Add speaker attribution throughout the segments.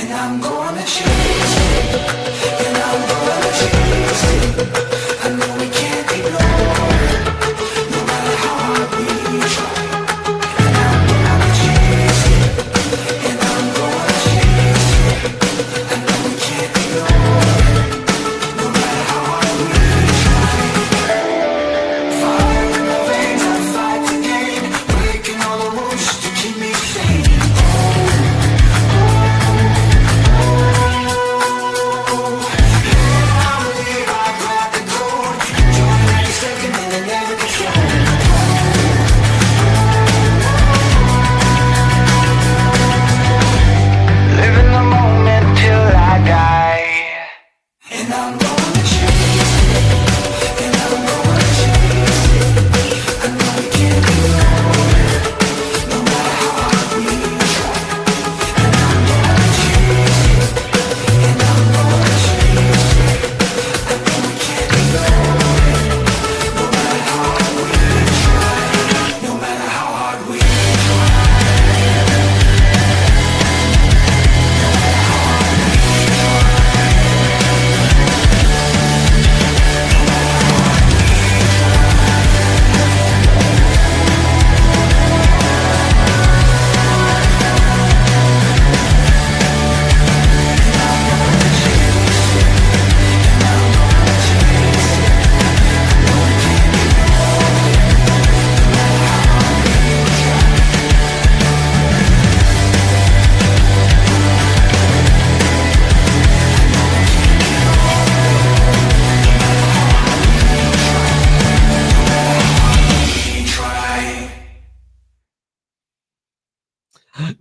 Speaker 1: and I'm gonna chase it, and I'm gonna chase it. I know we can't ignore it, no matter how hard we try. And I'm gonna chase it, and I'm gonna chase it. I know we can't ignore it, no matter how hard we try. Fire in the veins, I fight to gain, breaking all the rules to keep me sane. Living the moment till I die. And I'm gonna chase it, and I'm gonna chase it. I know we can't ignore it, no matter how hard we try. And I'm gonna chase it, and I'm gonna chase it. I know we can't ignore it, no matter how hard we try. No matter how hard we try.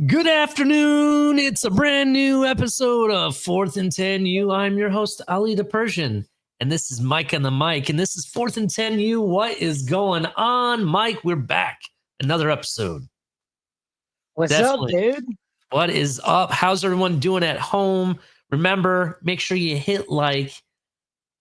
Speaker 2: Good afternoon. It's a brand new episode of 4th and 10U. I'm your host, Ali the Persian, and this is Mike on the mic, and this is 4th and 10U. What is going on, Mike? We're back. Another episode.
Speaker 3: What's
Speaker 2: Definitely.
Speaker 3: up, dude?
Speaker 2: What is up? How's everyone doing at home? Remember, make sure you hit like,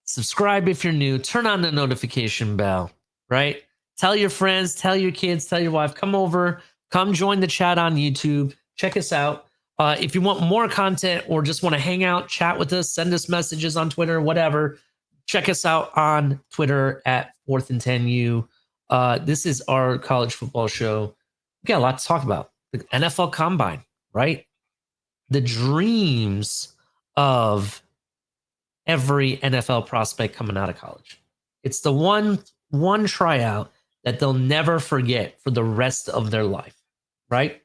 Speaker 2: subscribe if you're new, turn on the notification bell, right? Tell your friends, tell your kids, tell your wife, come over, come join the chat on YouTube. Check us out. If you want more content or just want to hang out, chat with us, send us messages on Twitter, whatever, check us out on Twitter at 4th and 10U. This is our college football show. We got a lot to talk about. The NFL Combine, right? The dreams of every NFL prospect coming out of college. It's the one tryout that they'll never forget for the rest of their life, right?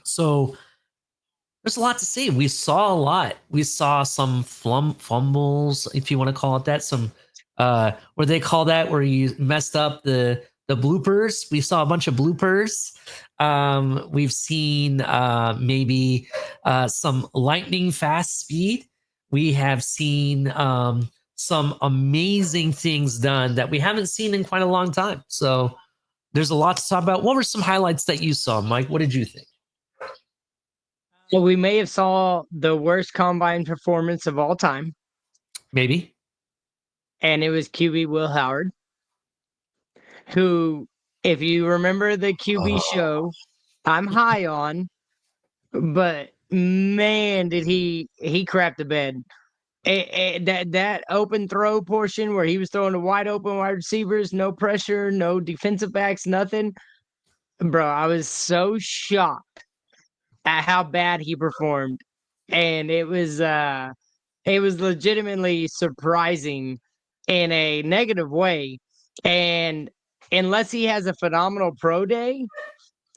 Speaker 2: So there's a lot to see. We saw a lot. We saw some fumbles, if you want to call it that, some what they call that, where you messed up the bloopers. We saw a bunch of bloopers. We've seen maybe some lightning fast speed. We have seen some amazing things done that we haven't seen in quite a long time. So there's a lot to talk about. What were some highlights that you saw, Mike? What did you think?
Speaker 3: Well, we may have saw the worst combine performance of all time,
Speaker 2: Maybe.
Speaker 3: and it was QB Will Howard, who, if you remember the QB show, I'm high on, but man, did he crap the bed. That open throw portion where he was throwing to wide open wide receivers, no pressure, no defensive backs, nothing. Bro, I was so shocked at how bad he performed. And it was legitimately surprising in a negative way. And unless he has a phenomenal pro day,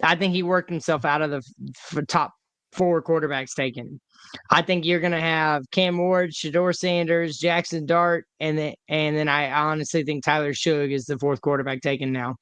Speaker 3: I think he worked himself out of the top 4 quarterbacks taken. I think you're going to have Cam Ward, Shador Sanders, Jackson Dart, and then I honestly think Tyler Shug is the 4th quarterback taken now.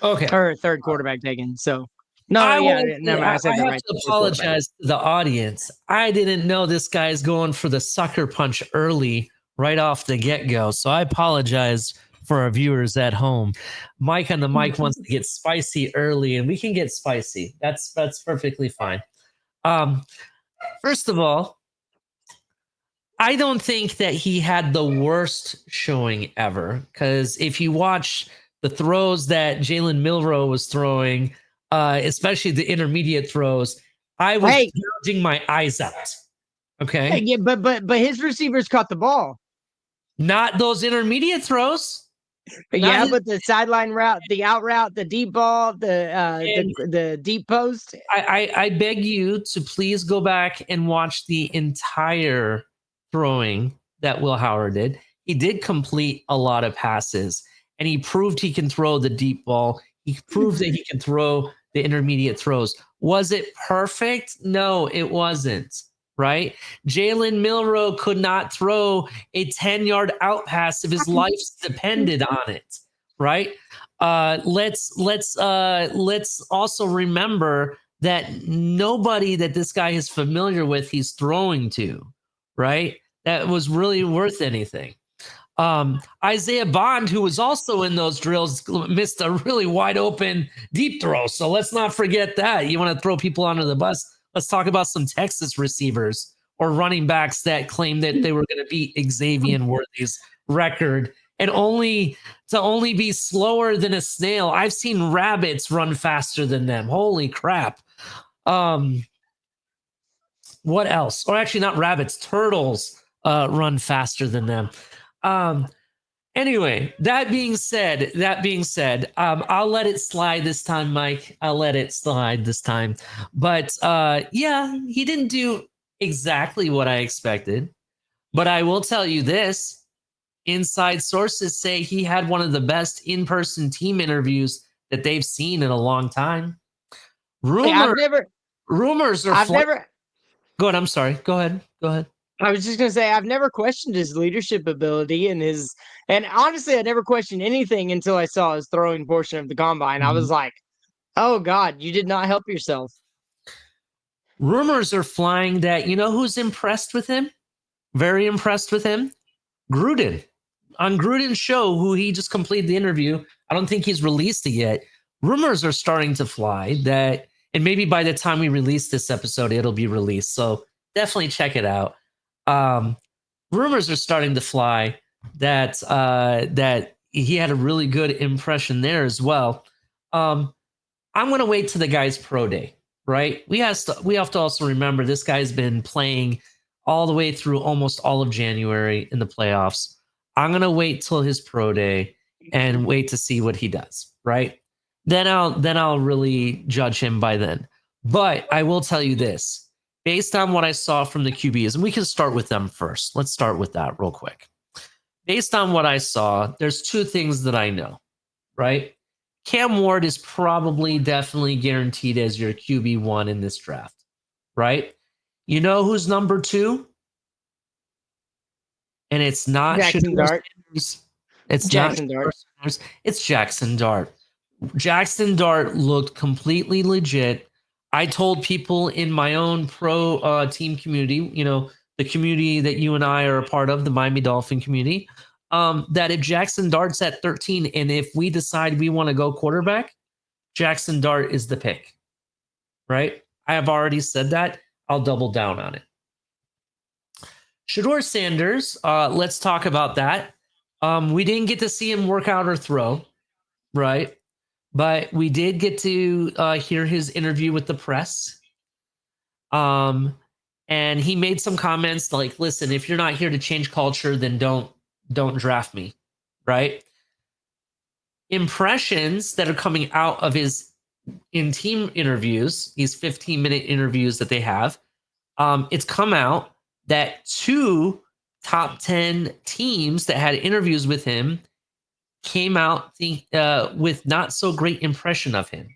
Speaker 2: Okay.
Speaker 3: Or 3rd quarterback taken. So, no,
Speaker 2: I
Speaker 3: never mind. I said
Speaker 2: have
Speaker 3: that right.
Speaker 2: to apologize to the audience. I didn't know this guy's going for the sucker punch early, right off the get-go. So I apologize for our viewers at home. Mike on the mic wants to get spicy early, and we can get spicy. That's perfectly fine. First of all, I don't think that he had the worst showing ever, because if you watch the throws that Jalen Milroe was throwing, especially the intermediate throws, I was
Speaker 3: Hey,
Speaker 2: gouging my eyes out. Okay.
Speaker 3: yeah, but his receivers caught the ball.
Speaker 2: Not those intermediate throws. Not
Speaker 3: Yeah,
Speaker 2: his,
Speaker 3: but the sideline route, the out route, the deep ball,
Speaker 2: and
Speaker 3: the deep post.
Speaker 2: I beg you to please go back and watch the entire throwing that Will Howard did. He did complete a lot of passes, and he proved he can throw the deep ball. He proved that he can throw the intermediate throws. Was it perfect? No, it wasn't. Right? Jalen Milrow could not throw a 10-yard out pass if his life depended on it. Right? Let's also remember that nobody that this guy is familiar with, he's throwing to, right? That was really worth anything. Isaiah Bond, who was also in those drills, missed a really wide open deep throw. So let's not forget that. You want to throw people under the bus? Let's talk about some Texas receivers or running backs that claim that they were going to beat Xavier Worthy's record and only be slower than a snail. I've seen rabbits run faster than them. Holy crap. What else? Or actually not rabbits, turtles run faster than them. Anyway, that being said, I'll let it slide this time, Mike. I'll let it slide this time. But yeah, he didn't do exactly what I expected. But I will tell you this. Inside sources say he had one of the best in-person team interviews that they've seen in a long time.
Speaker 3: Hey,
Speaker 2: Rumors are
Speaker 3: I've
Speaker 2: flying.
Speaker 3: never.
Speaker 2: Go ahead. I'm sorry. Go ahead.
Speaker 3: I was just gonna say I've never questioned his leadership ability and honestly I never questioned anything until I saw his throwing portion of the combine. I
Speaker 2: Mhm.
Speaker 3: was like, oh God, you did not help yourself.
Speaker 2: Rumors are flying that you know who's impressed with him? Very impressed with him? Gruden. On Gruden's show, who he just completed the interview, I don't think he's released it yet. Rumors are starting to fly that, and maybe by the time we release this episode, it'll be released. So definitely check it out. Rumors are starting to fly that that he had a really good impression there as well. I'm gonna wait to the guy's pro day, right? We have to also remember this guy's been playing all the way through almost all of January in the playoffs. I'm gonna wait till his pro day and wait to see what he does, right? Then I'll really judge him by then. But I will tell you this, based on what I saw from the QBs, and we can start with them first. Let's start with that real quick. Based on what I saw, there's two things that I know, right? Cam Ward is probably definitely guaranteed as your QB1 in this draft, right? You know who's number 2? And it's not
Speaker 3: Jackson
Speaker 2: Shedeur
Speaker 3: Dart.
Speaker 2: Sanders. It's
Speaker 3: Jackson
Speaker 2: not
Speaker 3: Dart.
Speaker 2: Shedeur Sanders. It's Jackson Dart. Jackson Dart looked completely legit. I told people in my own pro team community, you know, the community that you and I are a part of, the Miami Dolphin community, that if Jackson Dart's at 13 and if we decide we want to go quarterback, Jackson Dart is the pick, right? I have already said that. I'll double down on it. Shedeur Sanders, let's talk about that. We didn't get to see him work out or throw, right? But we did get to hear his interview with the press. And he made some comments like, listen, if you're not here to change culture, then don't draft me, right? Impressions that are coming out of his in-team interviews, these 15-minute interviews that they have, it's come out that 2 top 10 teams that had interviews with him came out with not so great impression of him.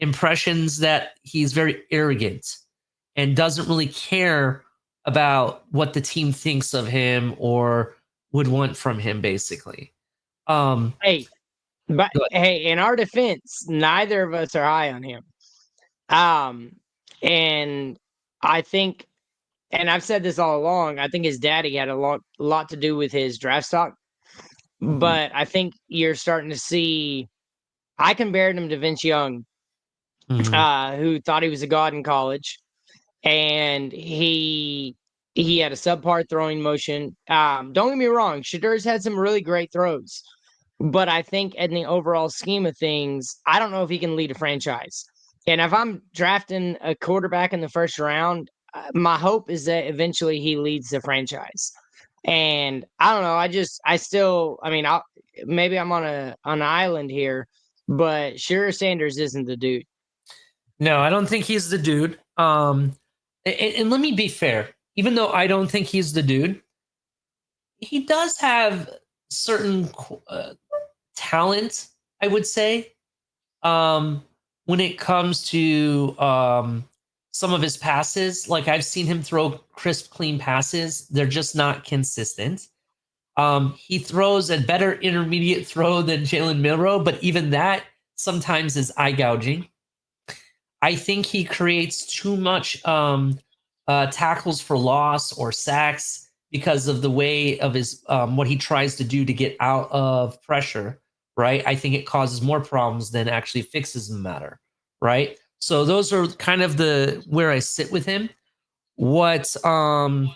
Speaker 2: Impressions that he's very arrogant and doesn't really care about what the team thinks of him or would want from him, basically.
Speaker 3: Hey, but hey, in our defense, neither of us are high on him. And I think, and I've said this all along, I think his daddy had a lot to do with his draft stock. But I think you're starting to see. I compared him to Vince Young, who thought he was a god in college, and he had a subpar throwing motion. Don't get me wrong, Shadeur's had some really great throws, but I think in the overall scheme of things, I don't know if he can lead a franchise. And if I'm drafting a quarterback in the first round, my hope is that eventually he leads the franchise. And I don't know. I mean, maybe I'm on an island here, but sure, Sanders isn't the dude.
Speaker 2: No, I don't think he's the dude. And let me be fair. Even though I don't think he's the dude, he does have certain talent, I would say, when it comes to some of his passes. Like I've seen him throw crisp, clean passes. They're just not consistent. He throws a better intermediate throw than Jalen Milroe, but even that sometimes is eye gouging. I think he creates too much tackles for loss or sacks because of the way of his what he tries to do to get out of pressure. Right, I think it causes more problems than actually fixes the matter. Right, so those are kind of the where I sit with him. What I'm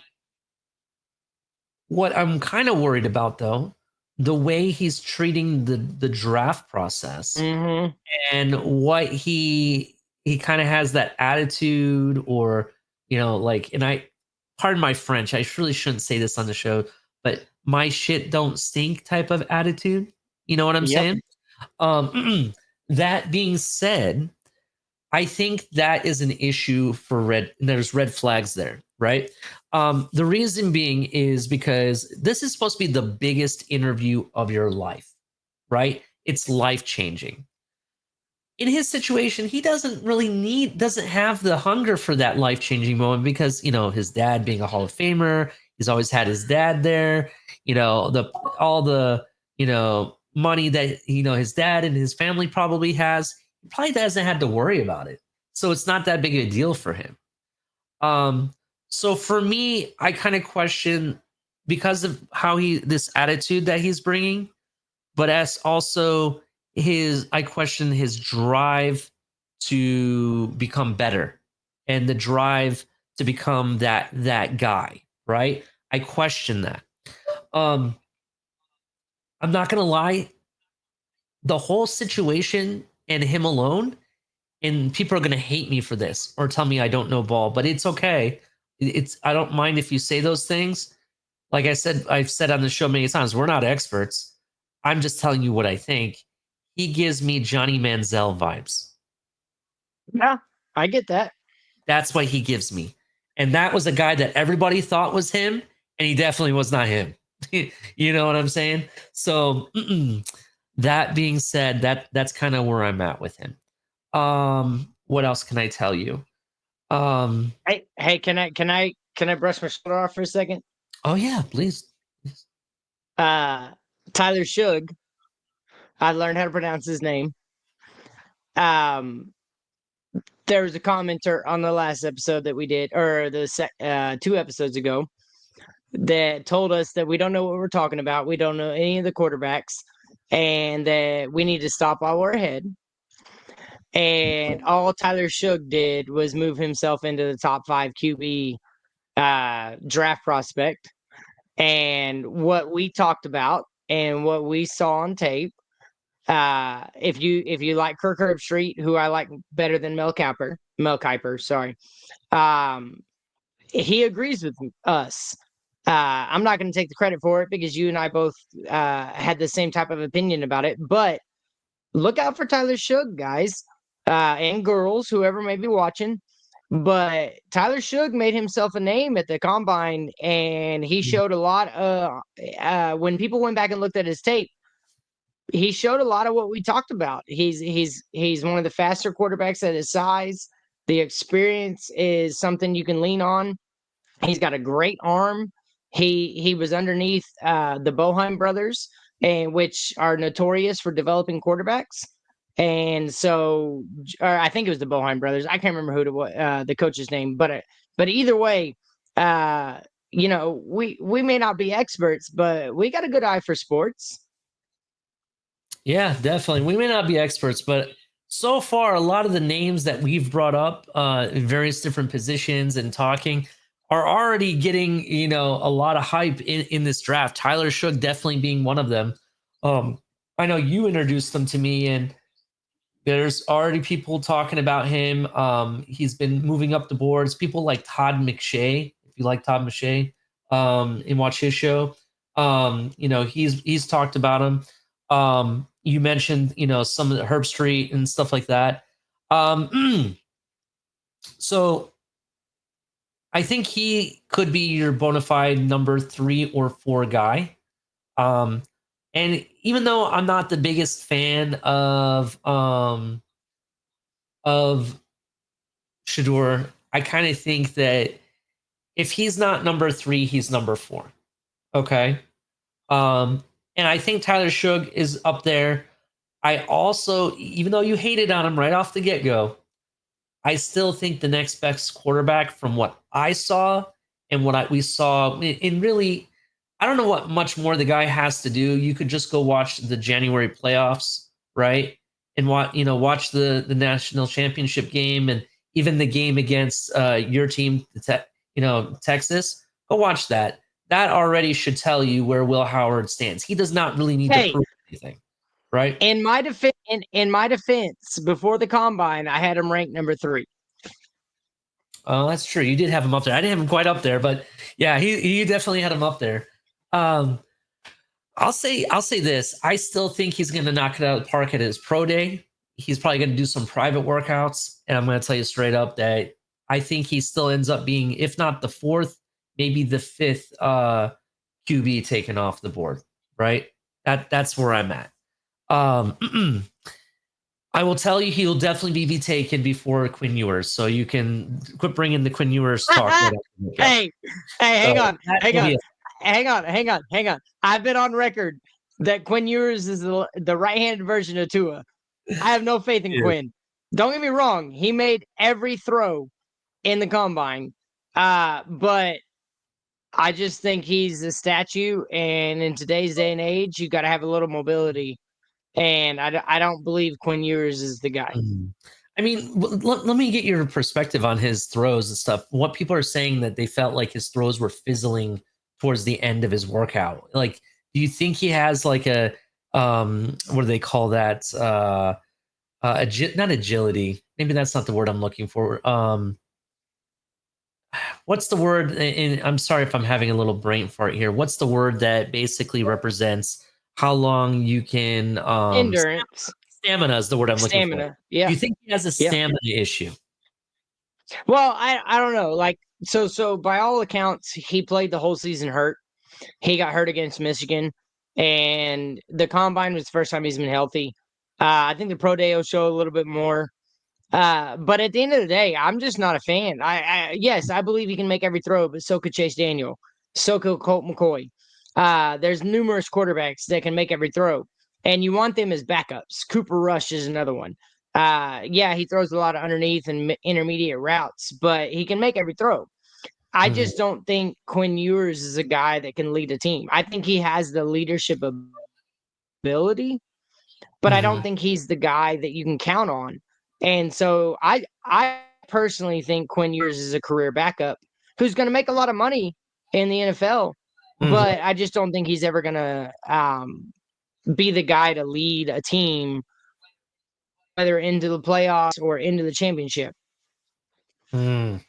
Speaker 2: kind of worried about though, the way he's treating the draft process
Speaker 3: Mm-hmm.
Speaker 2: and what he kind of has that attitude or like, and I, pardon my French, I really shouldn't say this on the show, but my shit don't stink type of attitude. You know what I'm
Speaker 3: Yep.
Speaker 2: saying? That being said, I think that is an issue for there's red flags there, right? The reason being is because this is supposed to be the biggest interview of your life, right? It's life changing. In his situation, he doesn't have the hunger for that life changing moment because, his dad being a Hall of Famer, he's always had his dad there, all the, money that, his dad and his family probably has. He probably doesn't have to worry about it. So it's not that big a deal for him. So for me, I kind of question because of this attitude that he's bringing, but as also I question his drive to become better and the drive to become that guy, right? I question that. I'm not gonna lie, the whole situation and him alone, and people are gonna hate me for this or tell me I don't know ball, but it's okay. I don't mind if you say those things. Like I said, I've said on the show many times, we're not experts. I'm just telling you what I think. He gives me Johnny Manziel vibes.
Speaker 3: Yeah, I get that.
Speaker 2: That's what he gives me. And that was a guy that everybody thought was him, and he definitely was not him. You know what I'm saying? So that being said, that's kind of where I'm at with him. What else can I tell you?
Speaker 3: Hey, can I brush my shoulder off for a second?
Speaker 2: Oh yeah, please.
Speaker 3: Tyler Shug. I learned how to pronounce his name. Um, there was a commenter on the last episode that we did, or the 2 episodes ago, that told us that we don't know what we're talking about. We don't know any of the quarterbacks, and that we need to stop while we're ahead. And all Tyler Shug did was move himself into the top 5 QB draft prospect. And what we talked about and what we saw on tape, if you like Kirk Herbstreit, who I like better than Mel Kiper, sorry, he agrees with us. I'm not going to take the credit for it because you and I both had the same type of opinion about it. But look out for Tyler Shug, guys, and girls, whoever may be watching. But Tyler Shug made himself a name at the combine, and he showed a lot of. When people went back and looked at his tape, he showed a lot of what we talked about. He's one of the faster quarterbacks at his size. The experience is something you can lean on. He's got a great arm. He was underneath the Boheim brothers, and which are notorious for developing quarterbacks. And so, or I think it was the Boheim brothers. I can't remember the coach's name, but either way, we may not be experts, but we got a good eye for sports.
Speaker 2: Yeah, definitely. We may not be experts, but so far, a lot of the names that we've brought up in various different positions and talking are already getting, a lot of hype in this draft. Tyler Shug definitely being one of them. I know you introduced them to me, and There's already people talking about him. He's been moving up the boards. People like Todd McShay, if you like Todd McShay, and watch his show. He's talked about him. You mentioned, some of the Herb Street and stuff like that. So I think he could be your bona fide number 3 or 4 guy. And even though I'm not the biggest fan of Shador, I kind of think that if he's not number 3, he's number 4. Okay. And I think Tyler Shug is up there. I also, even though you hated on him right off the get-go, I still think the next best quarterback from what I saw and what we saw in really, I don't know what much more the guy has to do. You could just go watch the January playoffs, right? And watch the national championship game and even the game against your team, Texas. Go watch that. That already should tell you where Will Howard stands. He does not really need to prove anything, right?
Speaker 3: In my defense, before the combine, I had him ranked number 3.
Speaker 2: Oh, that's true. You did have him up there. I didn't have him quite up there, but yeah, he definitely had him up there. I'll say this. I still think he's going to knock it out of the park at his pro day. He's probably going to do some private workouts, and I'm going to tell you straight up that I think he still ends up being, if not the 4th, maybe the 5th QB taken off the board. Right? That's where I'm at. I will tell you, he'll definitely be taken before Quinn Ewers, so you can quit bringing the Quinn Ewers talk.
Speaker 3: Hey, hang on. I've been on record that Quinn Ewers is the right-handed version of Tua. I have no faith in Quinn. Don't get me wrong; he made every throw in the combine, but I just think he's a statue. And in today's day and age, you got to have a little mobility. And I don't believe Quinn Ewers is the guy.
Speaker 2: I mean, let me get your perspective on his throws and stuff. What people are saying that they felt like his throws were fizzling towards the end of his workout. Like, do you think he has like a what do they call that? Not agility. Maybe that's not the word I'm looking for. What's the word? And I'm sorry if I'm having a little brain fart here. What's the word that basically represents how long you can
Speaker 3: endurance?
Speaker 2: Stamina is the word I'm looking for.
Speaker 3: Yeah.
Speaker 2: Do you think he has a stamina issue?
Speaker 3: Well, I don't know. Like, so by all accounts, he played the whole season hurt. He got hurt against Michigan, and the combine was the first time he's been healthy. I think the pro day will show a little bit more. But at the end of the day, I'm just not a fan. Yes, I believe he can make every throw, but so could Chase Daniel. So could Colt McCoy. There's numerous quarterbacks that can make every throw, and you want them as backups. Cooper Rush is another one. Yeah, he throws a lot of underneath and intermediate routes, but he can make every throw. I just don't think Quinn Ewers is a guy that can lead a team. I think he has the leadership ability, but I don't think he's the guy that you can count on. And so I personally think Quinn Ewers is a career backup who's going to make a lot of money in the NFL, but I just don't think he's ever going to be the guy to lead a team, whether into the playoffs or into the championship.
Speaker 2: Yeah,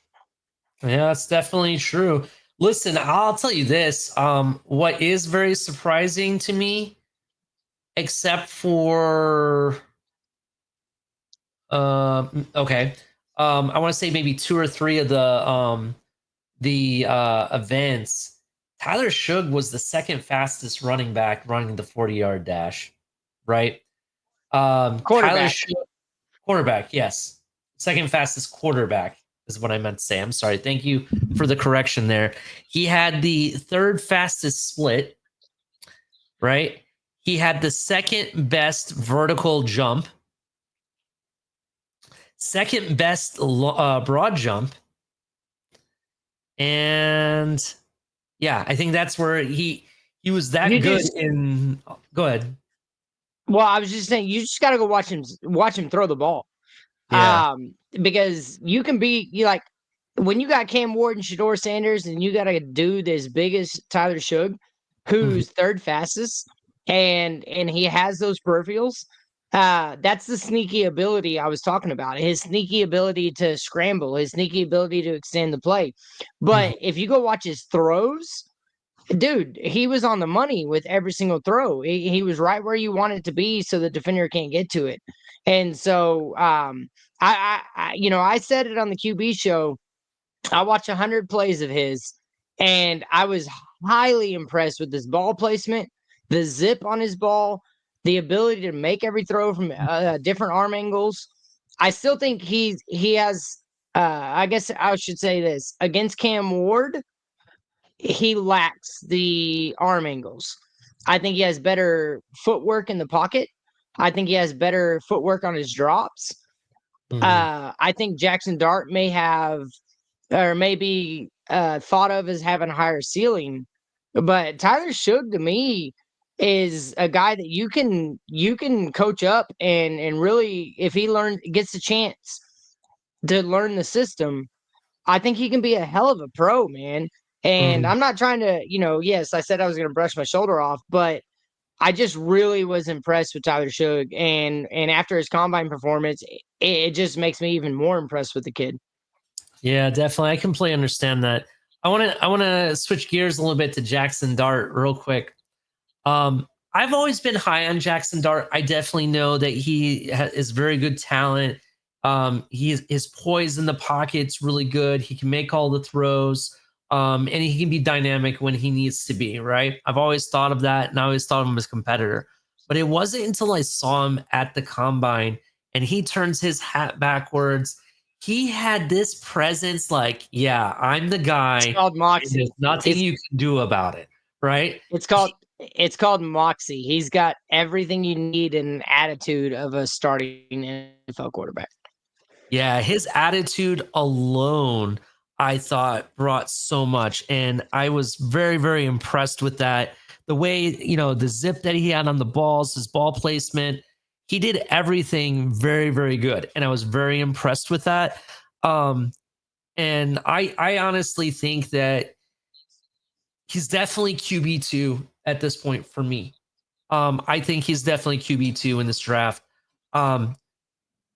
Speaker 2: that's definitely true. Listen, I'll tell you this. What is very surprising to me, except for okay. I want to say maybe 2 or 3 of the events. Tyler Shug was the second fastest running back running the 40-yard dash, right? Tyler Shug, quarterback, yes. Second fastest quarterback is what I meant to say. I'm sorry. Thank you for the correction there. He had the 3rd fastest split, right? He had the 2nd best vertical jump, 2nd best broad jump, and yeah, I think that's where he was that good in. Go ahead.
Speaker 3: Well, I was just saying, you just got to go watch him throw the ball.
Speaker 2: Yeah.
Speaker 3: Because you can be like when you got Cam Ward and Shador Sanders, and you got a dude as big as Tyler Shug, who's 3rd fastest, and he has those peripherals. That's the sneaky ability I was talking about. His sneaky ability to scramble, his sneaky ability to extend the play.
Speaker 2: Mhm.
Speaker 3: But if you go watch his throws, dude, he was on the money with every single throw. He was right where you want it to be, so the defender can't get to it. And so, I said it on the QB show. I watched 100 plays of his, and I was highly impressed with his ball placement, the zip on his ball, the ability to make every throw from different arm angles. I still think he has. I guess I should say this against Cam Ward, he lacks the arm angles. I think he has better footwork in the pocket. I think he has better footwork on his drops.
Speaker 2: Mhm.
Speaker 3: I think Jackson Dart may have or maybe thought of as having a higher ceiling. But Tyler Shug to me is a guy that you can coach up and really if he gets a chance to learn the system, I think he can be a hell of a pro, man. And
Speaker 2: Mhm.
Speaker 3: I'm not trying to, yes, I said I was going to brush my shoulder off, but I just really was impressed with Tyler Shug, and after his combine performance, it just makes me even more impressed with the kid.
Speaker 2: Yeah, definitely. I completely understand that. I want to switch gears a little bit to Jackson Dart real quick. I've always been high on Jackson Dart. I definitely know that he is very good talent. His poise in the pocket's really good. He can make all the throws. And he can be dynamic when he needs to be, right? I've always thought of that, and I always thought of him as a competitor. But it wasn't until I saw him at the combine and he turns his hat backwards. He had this presence, like, yeah, I'm the
Speaker 3: It's
Speaker 2: guy,
Speaker 3: called
Speaker 2: and there's
Speaker 3: Moxie.
Speaker 2: nothing
Speaker 3: It's
Speaker 2: you can do about it, right?
Speaker 3: it's called it's called Moxie. He's got everything you need in an attitude of a starting NFL quarterback.
Speaker 2: Yeah, his attitude alone, I thought, brought so much. And I was very, very impressed with that. The way, the zip that he had on the balls, his ball placement, he did everything very, very good. And I was very impressed with that. Um, and I honestly think that he's definitely QB2 at this point for me. I think he's definitely QB2 in this draft. Um,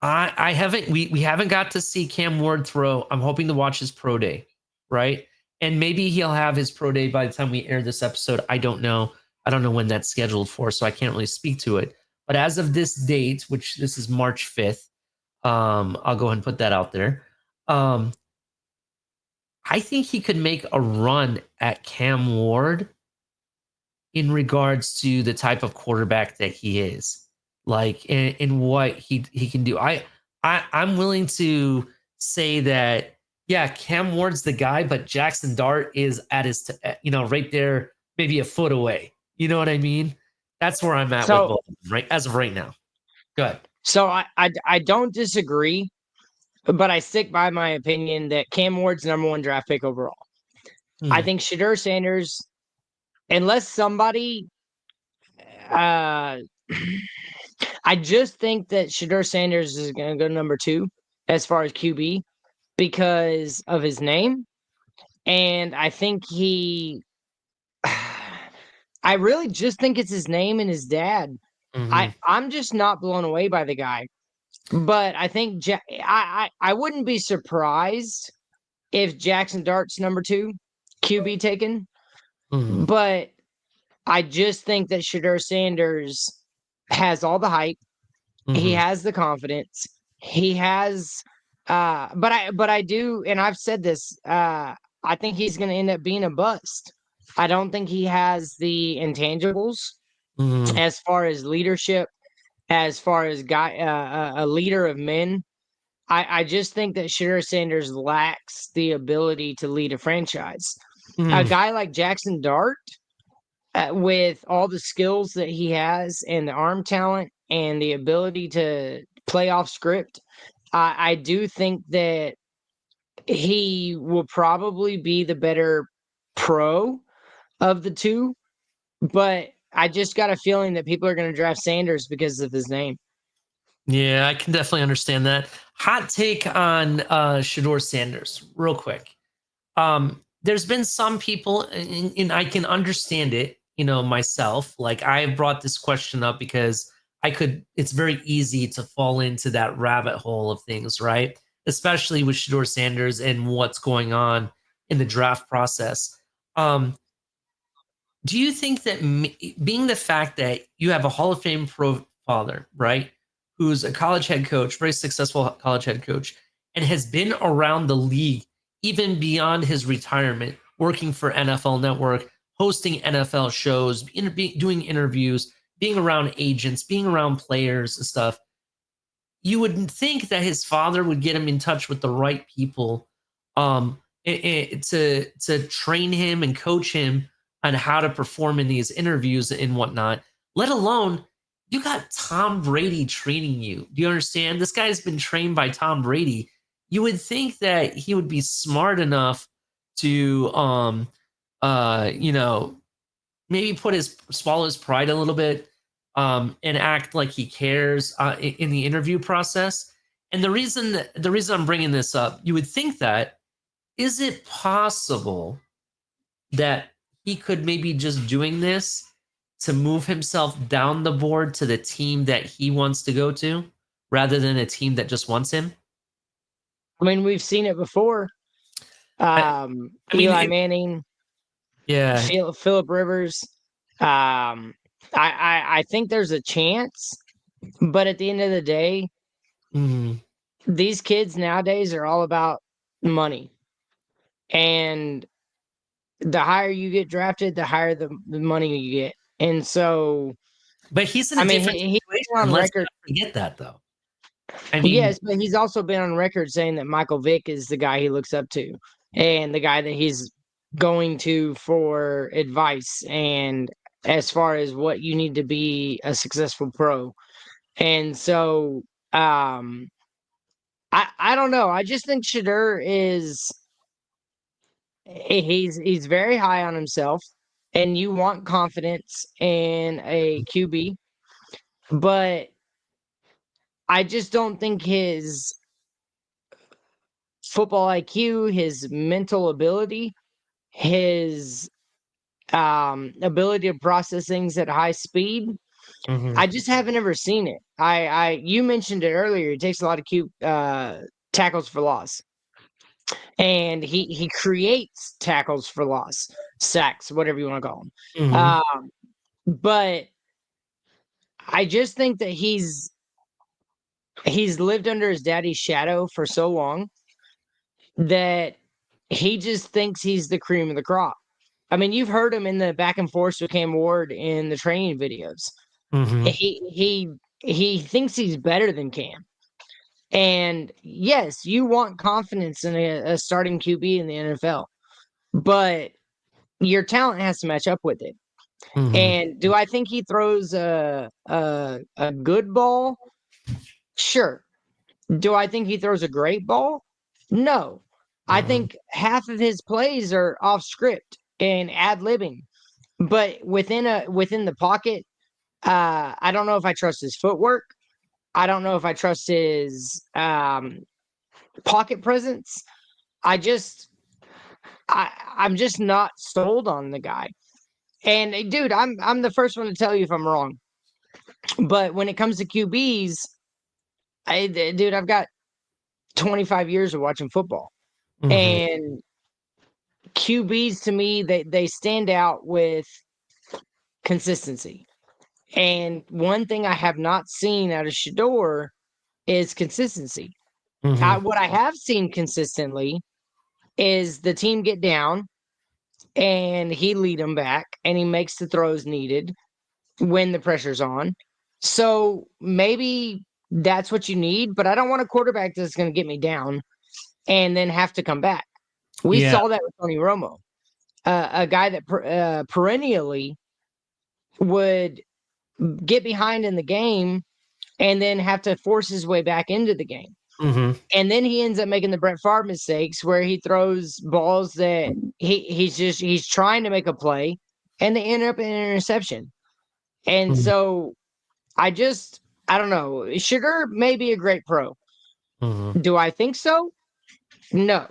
Speaker 2: I haven't we haven't got to see Cam Ward throw. I'm hoping to watch his pro day, right? And maybe he'll have his pro day by the time we air this episode. I don't know. I don't know when that's scheduled for, so I can't really speak to it. But as of this date, which this is March 5th, I'll go ahead and put that out there. Um, I think he could make a run at Cam Ward in regards to the type of quarterback that he is, like in what he can do. I'm willing to say that yeah, Cam Ward's the guy, but Jackson Dart is at his right there, maybe a foot away. You know what I mean? That's where I'm at with
Speaker 3: So
Speaker 2: both of them, right as of right now. Good.
Speaker 3: so I don't disagree, but I stick by my opinion that Cam Ward's number one draft pick overall. I
Speaker 2: Hmm.
Speaker 3: think Shadur Sanders, unless somebody uh I just think that Shadur Sanders is gonna go number two as far as QB because of his name. And I think I really just think it's his name and his dad.
Speaker 2: Hmm.
Speaker 3: I'm just not blown away by the guy. But I think I wouldn't be surprised if Jackson Dart's number two QB taken.
Speaker 2: Hmm.
Speaker 3: But I just think that Shadur Sanders has all the hype. He
Speaker 2: Hmm.
Speaker 3: has the confidence. He has but I do, and I've said this, I think he's gonna end up being a bust. I don't think he has the intangibles
Speaker 2: Hmm.
Speaker 3: as far as leadership, as far as a leader of men. I just think that Shadur Sanders lacks the ability to lead a franchise. A
Speaker 2: Hmm.
Speaker 3: guy like Jackson Dart, with all the skills that he has and the arm talent and the ability to play off script, I do think that he will probably be the better pro of the two. But I just got a feeling that people are going to draft Sanders because of his name.
Speaker 2: Yeah, I can definitely understand that. Hot take on Shador Sanders, real quick. There's been some people, and I can understand it, myself. Like I brought this question up because it's very easy to fall into that rabbit hole of things, right? Especially with Shador Sanders and what's going on in the draft process. Do you think that being the fact that you have a Hall of Fame pro father, right, who's a college head coach, very successful college head coach, and has been around the league even beyond his retirement, working for NFL Network, hosting NFL shows, doing interviews, being around agents, being around players and stuff, you would think that his father would get him in touch with the right people to train him and coach him on how to perform in these interviews and whatnot, let alone you got Tom Brady training you. Do you understand? This guy's been trained by Tom Brady. You would think that he would be smart enough to maybe swallow his pride a little bit, and act like he cares in the interview process. And the reason I'm bringing this up, you would think that, is it possible that he could maybe just doing this to move himself down the board to the team that he wants to go to rather than a team that just wants him?
Speaker 3: I mean, we've seen it before.
Speaker 2: I mean,
Speaker 3: Eli Manning,
Speaker 2: yeah.
Speaker 3: Philip Rivers. I think there's a chance, but at the end of the day, these kids nowadays are all about money. And the higher you get drafted, the higher the money you get. And so,
Speaker 2: but he's in a different situation.
Speaker 3: On
Speaker 2: Let's
Speaker 3: record,
Speaker 2: not forget that, though. I mean,
Speaker 3: yes, but he's also been on record saying that Michael Vick is the guy he looks up to and the guy that he's going to for advice and as far as what you need to be a successful pro. And so I don't know. I just think Shador he's very high on himself, and you want confidence in a QB, but I just don't think his football IQ, his mental ability, his ability to process things at high speed. I just haven't ever seen it. You mentioned it earlier. It takes a lot of cute tackles for loss, and he creates tackles for loss, sacks, whatever you want to call them. But I just think that he's lived under his daddy's shadow for so long that he just thinks he's the cream of the crop. I mean, you've heard him in the back and forth with Cam Ward in the training videos. He thinks he's better than Cam. And yes, you want confidence in a starting QB in the NFL, but your talent has to match up with it. And do I think he throws a good ball? Sure. Do I think he throws a great ball? No. I think half of his plays are off script and ad-libbing. But within the pocket, I don't know if I trust his footwork. I don't know if I trust his pocket presence. I'm just not sold on the guy. And dude, I'm the first one to tell you if I'm wrong. But when it comes to QBs, dude, I've got 25 years of watching football. And QBs to me, they stand out with consistency. And one thing I have not seen out of Shador is consistency. What I have seen consistently is the team get down and he lead them back and he makes the throws needed when the pressure's on. So maybe that's what you need, but I don't want a quarterback that's going to get me down and then have to come back. We saw that with Tony Romo, a guy that perennially would get behind in the game and then have to force his way back into the game. And then he ends up making the Brett Favre mistakes where he throws balls that he's trying to make a play and they end up in an interception. And so I don't know. Sugar may be a great pro. Do I think so? No.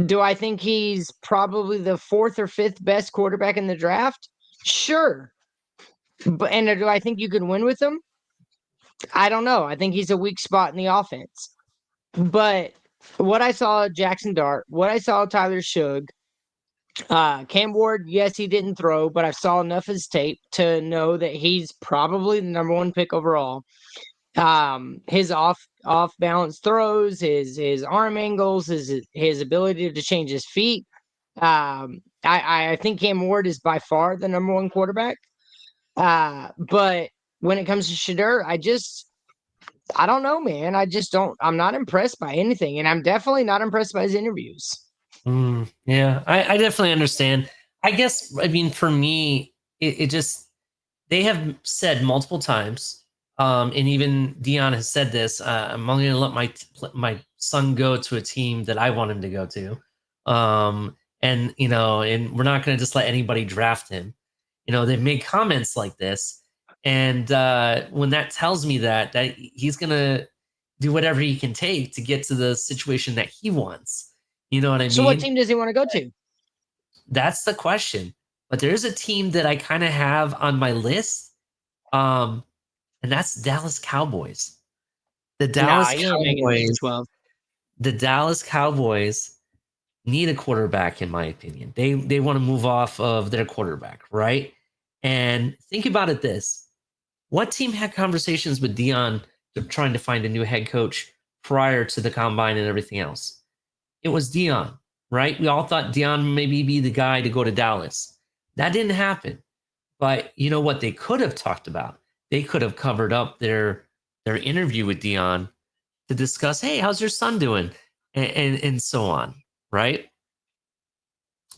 Speaker 3: Do I think he's probably the fourth or fifth best quarterback in the draft? Sure. And do I think you could win with him? I don't know. I think he's a weak spot in the offense. But what I saw of Jackson Dart, what I saw of Tyler Shug, Cam Ward, yes, he didn't throw, but I saw enough of his tape to know that he's probably the number one pick overall. His off balance throws, his arm angles, his ability to change his feet. I think Cam Ward is by far the number one quarterback. But when it comes to Shadur, I don't know, man. I just don't. I'm not impressed by anything, and I'm definitely not impressed by his interviews.
Speaker 2: Yeah, I definitely understand. I guess, I mean, for me, it just, they have said multiple times, and even Dion has said this. I'm only going to let my son go to a team that I want him to go to, and and we're not going to just let anybody draft him. They've made comments like this, and when that tells me that he's going to do whatever he can take to get to the situation that he wants. You know what I
Speaker 3: So, what
Speaker 2: mean?
Speaker 3: team does he want to go to?
Speaker 2: That's the question. But there's a team that I kind of have on my list, and that's Dallas Cowboys. The
Speaker 3: Nah,
Speaker 2: Dallas
Speaker 3: he ain't making the Big
Speaker 2: Cowboys,
Speaker 3: 12.
Speaker 2: the Dallas Cowboys need a quarterback, in my opinion. They want to move off of their quarterback, right? And think about it this: what team had conversations with Dion trying to find a new head coach prior to the combine and everything else? It was Dion, right? We all thought Dion maybe be the guy to go to Dallas. That didn't happen. But you know what they could have talked about? They could have covered up their interview with Dion to discuss, hey, how's your son doing? And so on, right?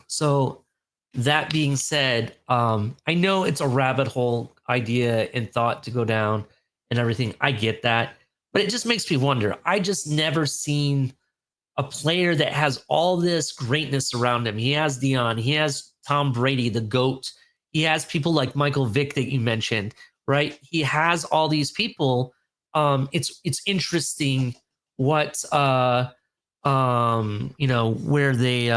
Speaker 2: So that being said, I know it's a rabbit hole idea and thought to go down and everything. I get that. But it just makes me wonder. I just never seen a player that has all this greatness around him. He has Dion, he has Tom Brady, the GOAT. He has people like Michael Vick that you mentioned, right? He has all these people. It's interesting what where they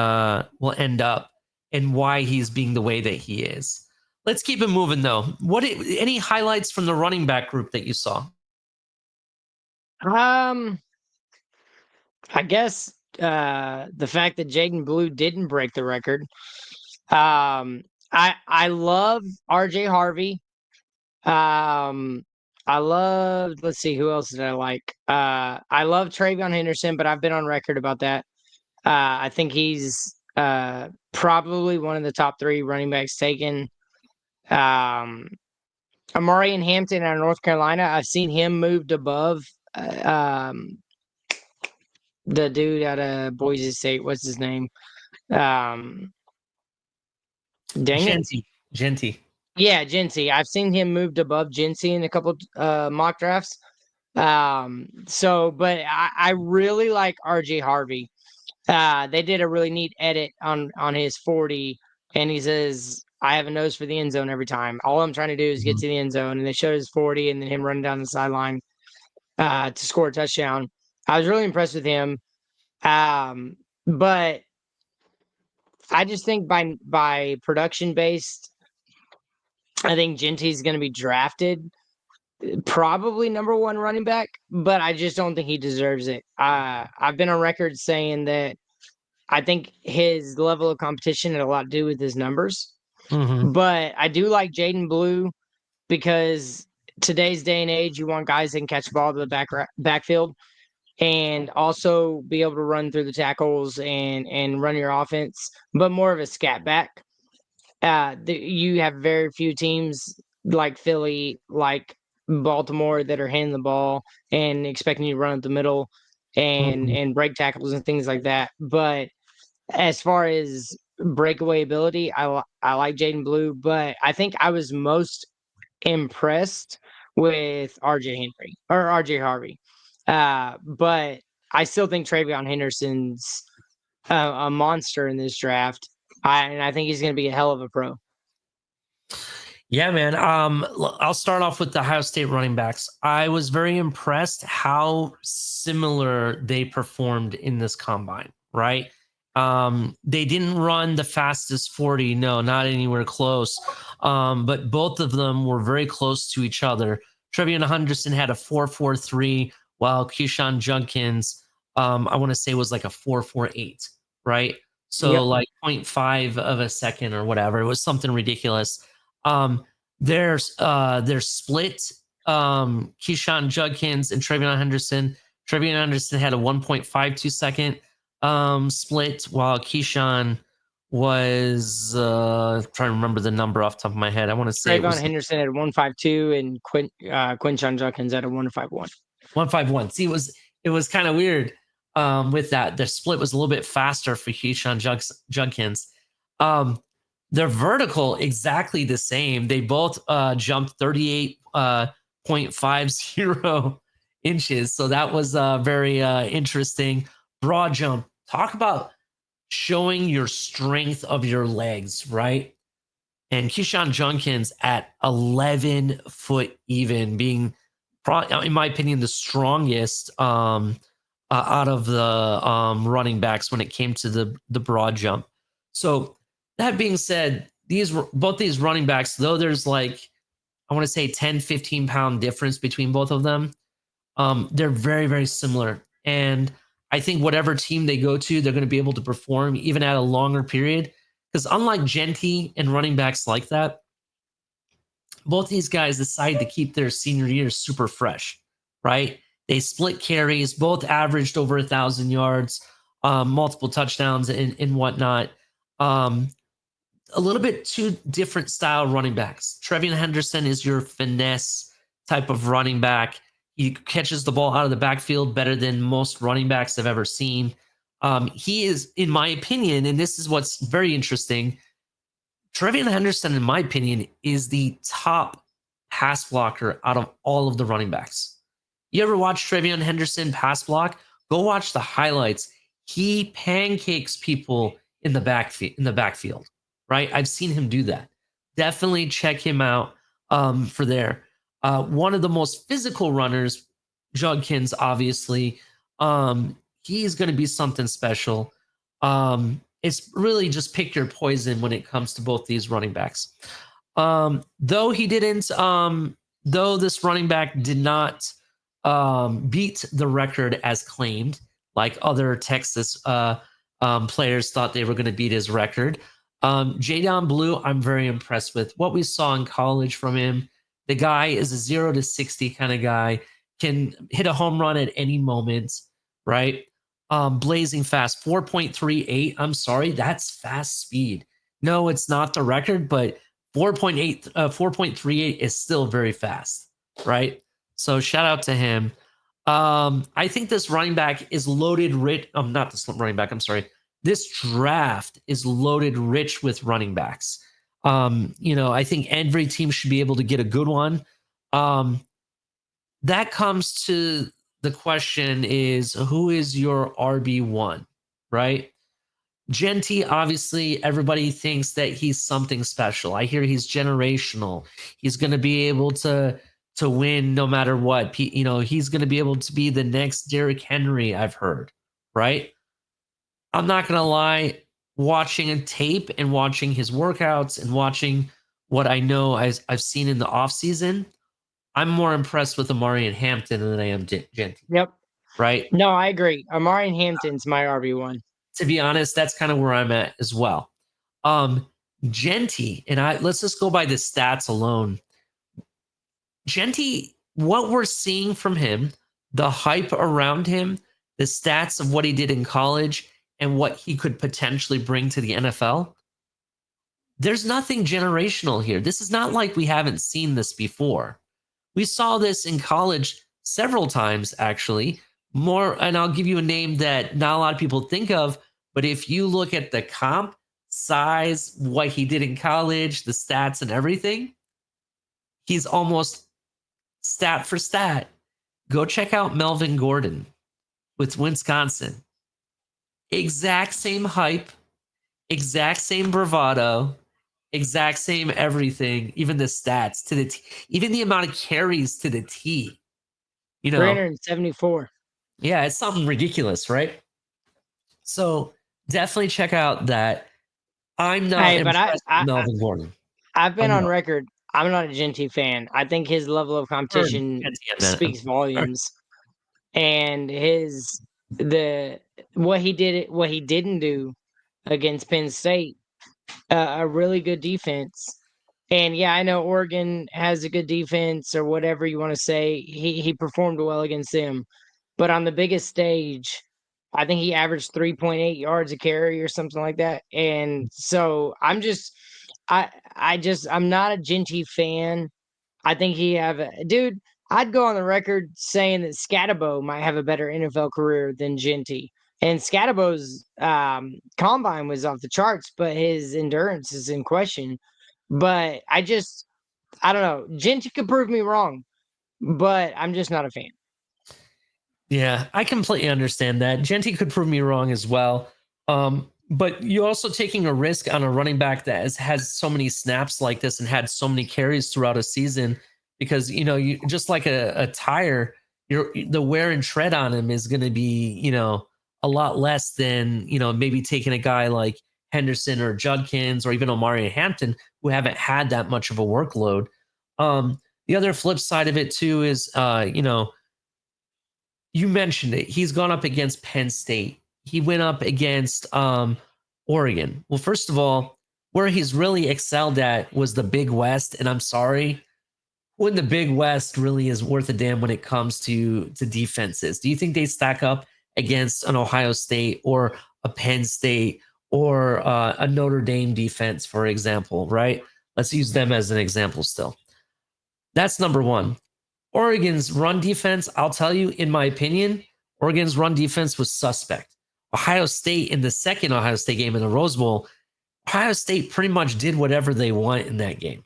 Speaker 2: will end up and why he's being the way that he is. Let's keep it moving though. Any highlights from the running back group that you saw?
Speaker 3: Um, I guess the fact that Jaden Blue didn't break the record. I love RJ Harvey. Um, I love. Let's see, who else did I like? I love Travion Henderson, but I've been on record about that. I think he's probably one of the top three running backs taken. Um, Amari and Hampton out of North Carolina. I've seen him moved above the dude out of Boise State. What's his name? Um, dang it.
Speaker 2: Genty.
Speaker 3: Yeah, Jinsey. I've seen him moved above Jinsey in a couple mock drafts. But I really like RJ Harvey. They did a really neat edit on his 40, and he says, I have a nose for the end zone every time. All I'm trying to do is get to the end zone. And they showed his 40 and then him running down the sideline to score a touchdown. I was really impressed with him. But I just think by production based, I think Genty's going to be drafted probably number one running back, but I just don't think he deserves it. I've been on record saying that I think his level of competition had a lot to do with his numbers.
Speaker 2: Mm-hmm.
Speaker 3: But I do like Jaden Blue because today's day and age, you want guys that can catch the ball to the backfield and also be able to run through the tackles and run your offense, but more of a scat back. You have very few teams like Philly, like Baltimore, that are handing the ball and expecting you to run up the middle and break tackles and things like that. But as far as breakaway ability, I like Jaden Blue, but I think I was most impressed with RJ Harvey. But I still think Travion Henderson's a monster in this draft. And I think he's going to be a hell of a pro.
Speaker 2: Yeah, man. I'll start off with the Ohio State running backs. I was very impressed how similar they performed in this combine, right? They didn't run the fastest 40, no, not anywhere close. But both of them were very close to each other Trevion Henderson had a 4.43, while Keyshawn Junkins, I want to say was like a 4.48, right? So
Speaker 3: Yep.
Speaker 2: like 0.5 of a second or whatever. It was something ridiculous. Their split, Keyshawn Junkins and Trevion Henderson. Trevion Henderson had a 1.52 second split, while Keyshawn was trying to remember the number off the top of my head. I want to say it
Speaker 3: Trayvon
Speaker 2: was
Speaker 3: Henderson at 152 and Quinshon Junkins at a 151.
Speaker 2: 151. See, it was kind of weird with that. The split was a little bit faster for Keyshawn Junkins. Their vertical exactly the same. They both jumped 38.50 inches. So that was very interesting. Broad jump. Talk about showing your strength of your legs, right? And Keyshawn Junkins at 11 foot even, being, in my opinion, the strongest out of the running backs when it came to the broad jump. So that being said, both these running backs, though there's like, I want to say 10, 15 pound difference between both of them, they're very, very similar. And I think whatever team they go to, they're going to be able to perform even at a longer period. Because unlike Genty and running backs like that, both these guys decide to keep their senior year super fresh, right? They split carries, both averaged over 1,000 yards, multiple touchdowns and whatnot. A little bit two different style running backs. Trevion Henderson is your finesse type of running back. He catches the ball out of the backfield better than most running backs I've ever seen. He is, in my opinion, and this is what's very interesting, Trevion Henderson, in my opinion, is the top pass blocker out of all of the running backs. You ever watch Trevion Henderson pass block? Go watch the highlights. He pancakes people in the backfield, right? I've seen him do that. Definitely check him out for there. One of the most physical runners, Judkins, obviously. He's going to be something special. It's really just pick your poison when it comes to both these running backs. Though he didn't, though this running back did not beat the record as claimed, like other Texas players thought they were going to beat his record. Jadon Blue, I'm very impressed with what we saw in college from him. The guy is a 0 to 60 kind of guy, can hit a home run at any moment, right? Blazing fast, 4.38. I'm sorry, that's fast speed. No, it's not the record, but 4.38 is still very fast, right? So shout out to him. I think this running back is loaded rich. Not this running back, I'm sorry. This draft is loaded rich with running backs. I think every team should be able to get a good one. That comes to the question is, who is your RB1, right? Genty, obviously, everybody thinks that he's something special. I hear he's generational. He's going to be able to win no matter what. He's going to be able to be the next Derrick Henry, I've heard, right? I'm not going to lie, watching a tape and watching his workouts and watching what I know I've seen in the offseason, I'm more impressed with Amari and Hampton than I am Genty.
Speaker 3: Yep.
Speaker 2: Right?
Speaker 3: No, I agree. Amari and Hampton's my RB1.
Speaker 2: To be honest, that's kind of where I'm at as well. Genty, and let's just go by the stats alone. Genty, what we're seeing from him, the hype around him, the stats of what he did in college, and what he could potentially bring to the NFL, there's nothing generational here. This is not like we haven't seen this before. We saw this in college several times, actually. More, and I'll give you a name that not a lot of people think of, but if you look at the comp, size, what he did in college, the stats and everything, he's almost stat for stat. Go check out Melvin Gordon with Wisconsin. Exact same hype, exact same bravado, exact same everything, even the stats to the T, even the amount of carries to the T.
Speaker 3: 374.
Speaker 2: Yeah, it's something ridiculous, right? So definitely check out that. I'm not impressed with Melvin Gordon.
Speaker 3: I've been on record. I'm not a Genty fan. I think his level of competition speaks
Speaker 2: Or-
Speaker 3: volumes, and his the what he didn't do against Penn State, a really good defense. And yeah, I know Oregon has a good defense or whatever you want to say. He performed well against them, but on the biggest stage, I think he averaged 3.8 yards a carry or something like that. And so I'm not a Genty fan. I think he have a dude. I'd go on the record saying that Scatabo might have a better NFL career than Genty. And Scatabo's combine was off the charts, but his endurance is in question. But I don't know. Genty could prove me wrong, but I'm just not a fan.
Speaker 2: Yeah, I completely understand that. Genty could prove me wrong as well. But you're also taking a risk on a running back that has so many snaps like this and had so many carries throughout a season because you just like a tire, the wear and tread on him is going to be a lot less than maybe taking a guy like Henderson or Judkins or even Omari Hampton who haven't had that much of a workload. The other flip side of it too is you mentioned it. He's gone up against Penn State. He went up against Oregon. Well, first of all, where he's really excelled at was the Big West, and I'm sorry, when the Big West really is worth a damn when it comes to defenses. Do you think they stack up against an Ohio State or a Penn State or a Notre Dame defense, for example? Right? Let's use them as an example. Still, that's number one. Oregon's run defense, I'll tell you, in my opinion, Oregon's run defense was suspect. Ohio State in the second Ohio State game in the Rose Bowl, Ohio State pretty much did whatever they want in that game.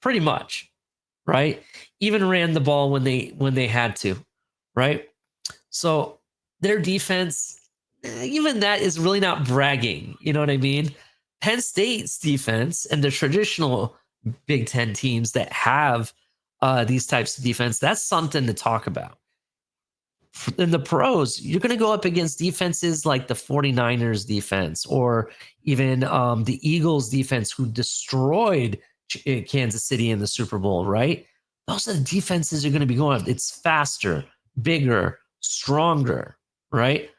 Speaker 2: Pretty much, right? Even ran the ball when they had to, right? So their defense, even that is really not bragging. You know what I mean? Penn State's defense and the traditional Big Ten teams that have these types of defense, that's something to talk about. In the pros, you're going to go up against defenses like the 49ers defense or even the Eagles defense who destroyed Kansas City in the Super Bowl, right? Those are the defenses you're going to be going up. It's faster, bigger, stronger, right?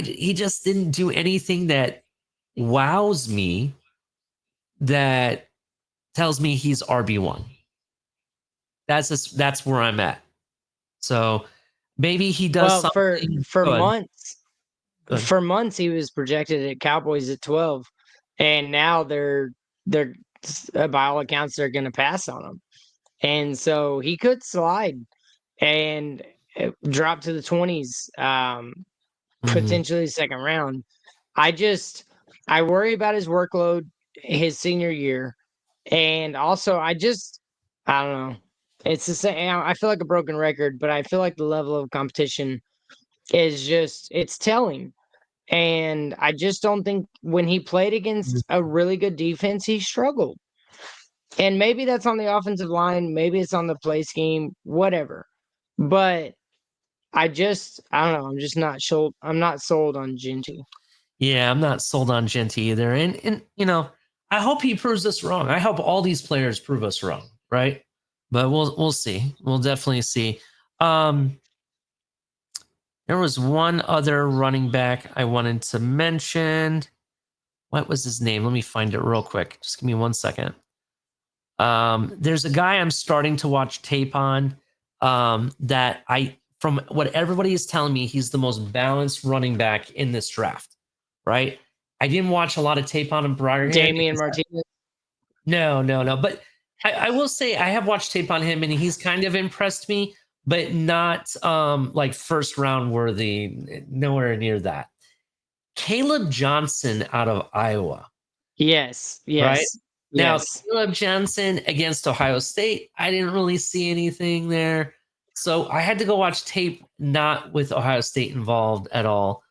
Speaker 2: He just didn't do anything that wows me, that tells me he's RB1. That's where I'm at. So maybe he does
Speaker 3: Well,
Speaker 2: something
Speaker 3: for
Speaker 2: good.
Speaker 3: months,
Speaker 2: Good.
Speaker 3: for months he was projected at Cowboys at 12, and now they're by all accounts they're going to pass on him, and so he could slide and drop to the 20s, potentially second round. I worry about his workload his senior year, and also I don't know. It's the same. I feel like a broken record, but I feel like the level of competition is it's telling. And I just don't think when he played against a really good defense, he struggled. And maybe that's on the offensive line, maybe it's on the play scheme, whatever. But I don't know. I'm just not sold. I'm not sold on Genty.
Speaker 2: Yeah, I'm not sold on Genty either. And I hope he proves us wrong. I hope all these players prove us wrong, right? But we'll see. We'll definitely see. There was one other running back I wanted to mention. What was his name? Let me find it real quick. Just give me 1 second. There's a guy I'm starting to watch tape on that from what everybody is telling me, he's the most balanced running back in this draft, right? I didn't watch a lot of tape on him prior.
Speaker 3: Damian Martinez.
Speaker 2: No. But I will say I have watched tape on him and he's kind of impressed me, but not like first round worthy, nowhere near that. Caleb Johnson out of Iowa.
Speaker 3: Yes.
Speaker 2: Right? Now,
Speaker 3: Yes.
Speaker 2: Caleb Johnson against Ohio State, I didn't really see anything there. So I had to go watch tape not with Ohio State involved at all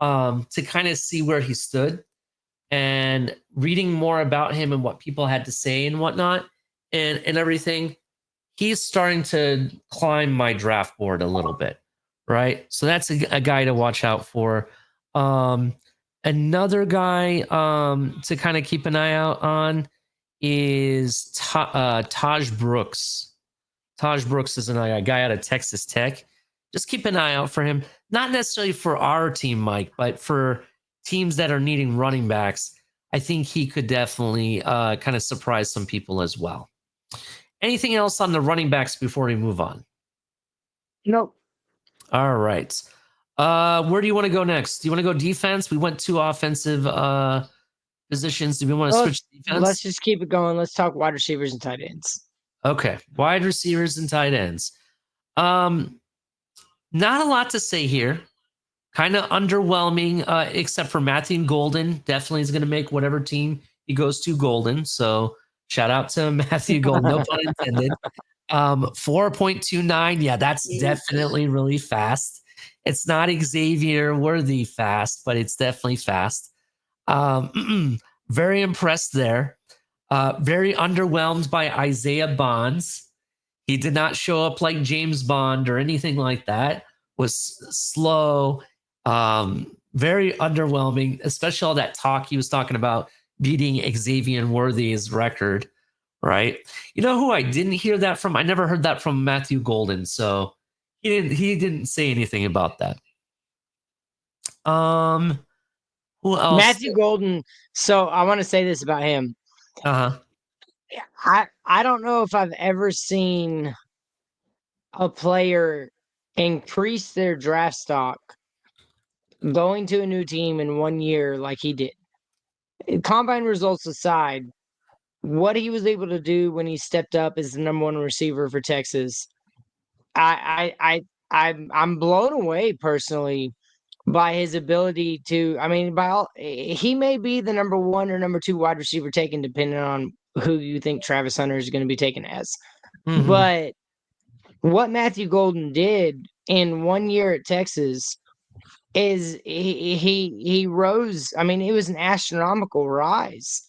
Speaker 2: to kind of see where he stood and reading more about him and what people had to say and whatnot and everything. He's starting to climb my draft board a little bit, right? So that's a guy to watch out for. Another guy to kind of keep an eye out on is Taj Brooks. Taj Brooks is a guy out of Texas Tech. Just keep an eye out for him. Not necessarily for our team, Mike, but for teams that are needing running backs. I think he could definitely kind of surprise some people as well. Anything else on the running backs before we move on?
Speaker 3: Nope.
Speaker 2: All right. Where do you want to go next? Do you want to go defense? We went to offensive positions. Do we want to switch defense?
Speaker 3: Let's just keep it going. Let's talk wide receivers and tight ends.
Speaker 2: Okay. Wide receivers and tight ends. Not a lot to say here. Kind of underwhelming, except for Matthew Golden. Definitely is going to make whatever team he goes to golden. So shout out to Matthew Golden. No pun intended. 4.29. Yeah, that's definitely really fast. It's not Xavier Worthy fast, but it's definitely fast. Very impressed there. Very underwhelmed by Isaiah Bonds. He did not show up like James Bond or anything like that. Was slow. Very underwhelming, especially all that talk he was talking about beating Xavier Worthy's record, right? You know who I didn't hear that from? I never heard that from Matthew Golden, so he didn't say anything about that. Who else?
Speaker 3: Matthew Golden. So I want to say this about him.
Speaker 2: Uh-huh.
Speaker 3: I don't know if I've ever seen a player increase their draft stock going to a new team in 1 year like he did. Combine results aside, what he was able to do when he stepped up as the number one receiver for Texas, I'm blown away personally by his ability to. I mean, he may be the number one or number two wide receiver taken, depending on who you think Travis Hunter is going to be taken as.
Speaker 2: Mhm.
Speaker 3: But what Matthew Golden did in 1 year at Texas is he rose. I mean, it was an astronomical rise.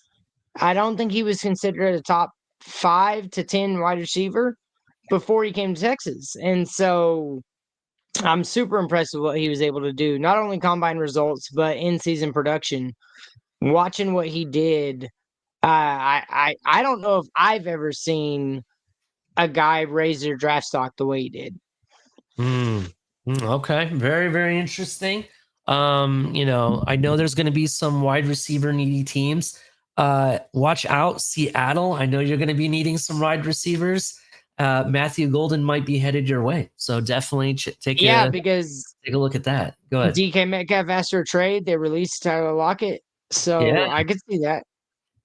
Speaker 3: I don't think he was considered a top 5 to 10 wide receiver before he came to Texas. And so I'm super impressed with what he was able to do, not only combine results, but in season production. Watching what he did, I don't know if I've ever seen a guy raise their draft stock the way he did.
Speaker 2: Okay, very, very interesting. I know there's going to be some wide receiver needy teams. Watch out, Seattle. I know you're going to be needing some wide receivers. Matthew Golden might be headed your way, so definitely take a look at that. Go ahead.
Speaker 3: DK Metcalf asked for a trade. They released Tyler Lockett, so
Speaker 2: Yeah.
Speaker 3: I could see that.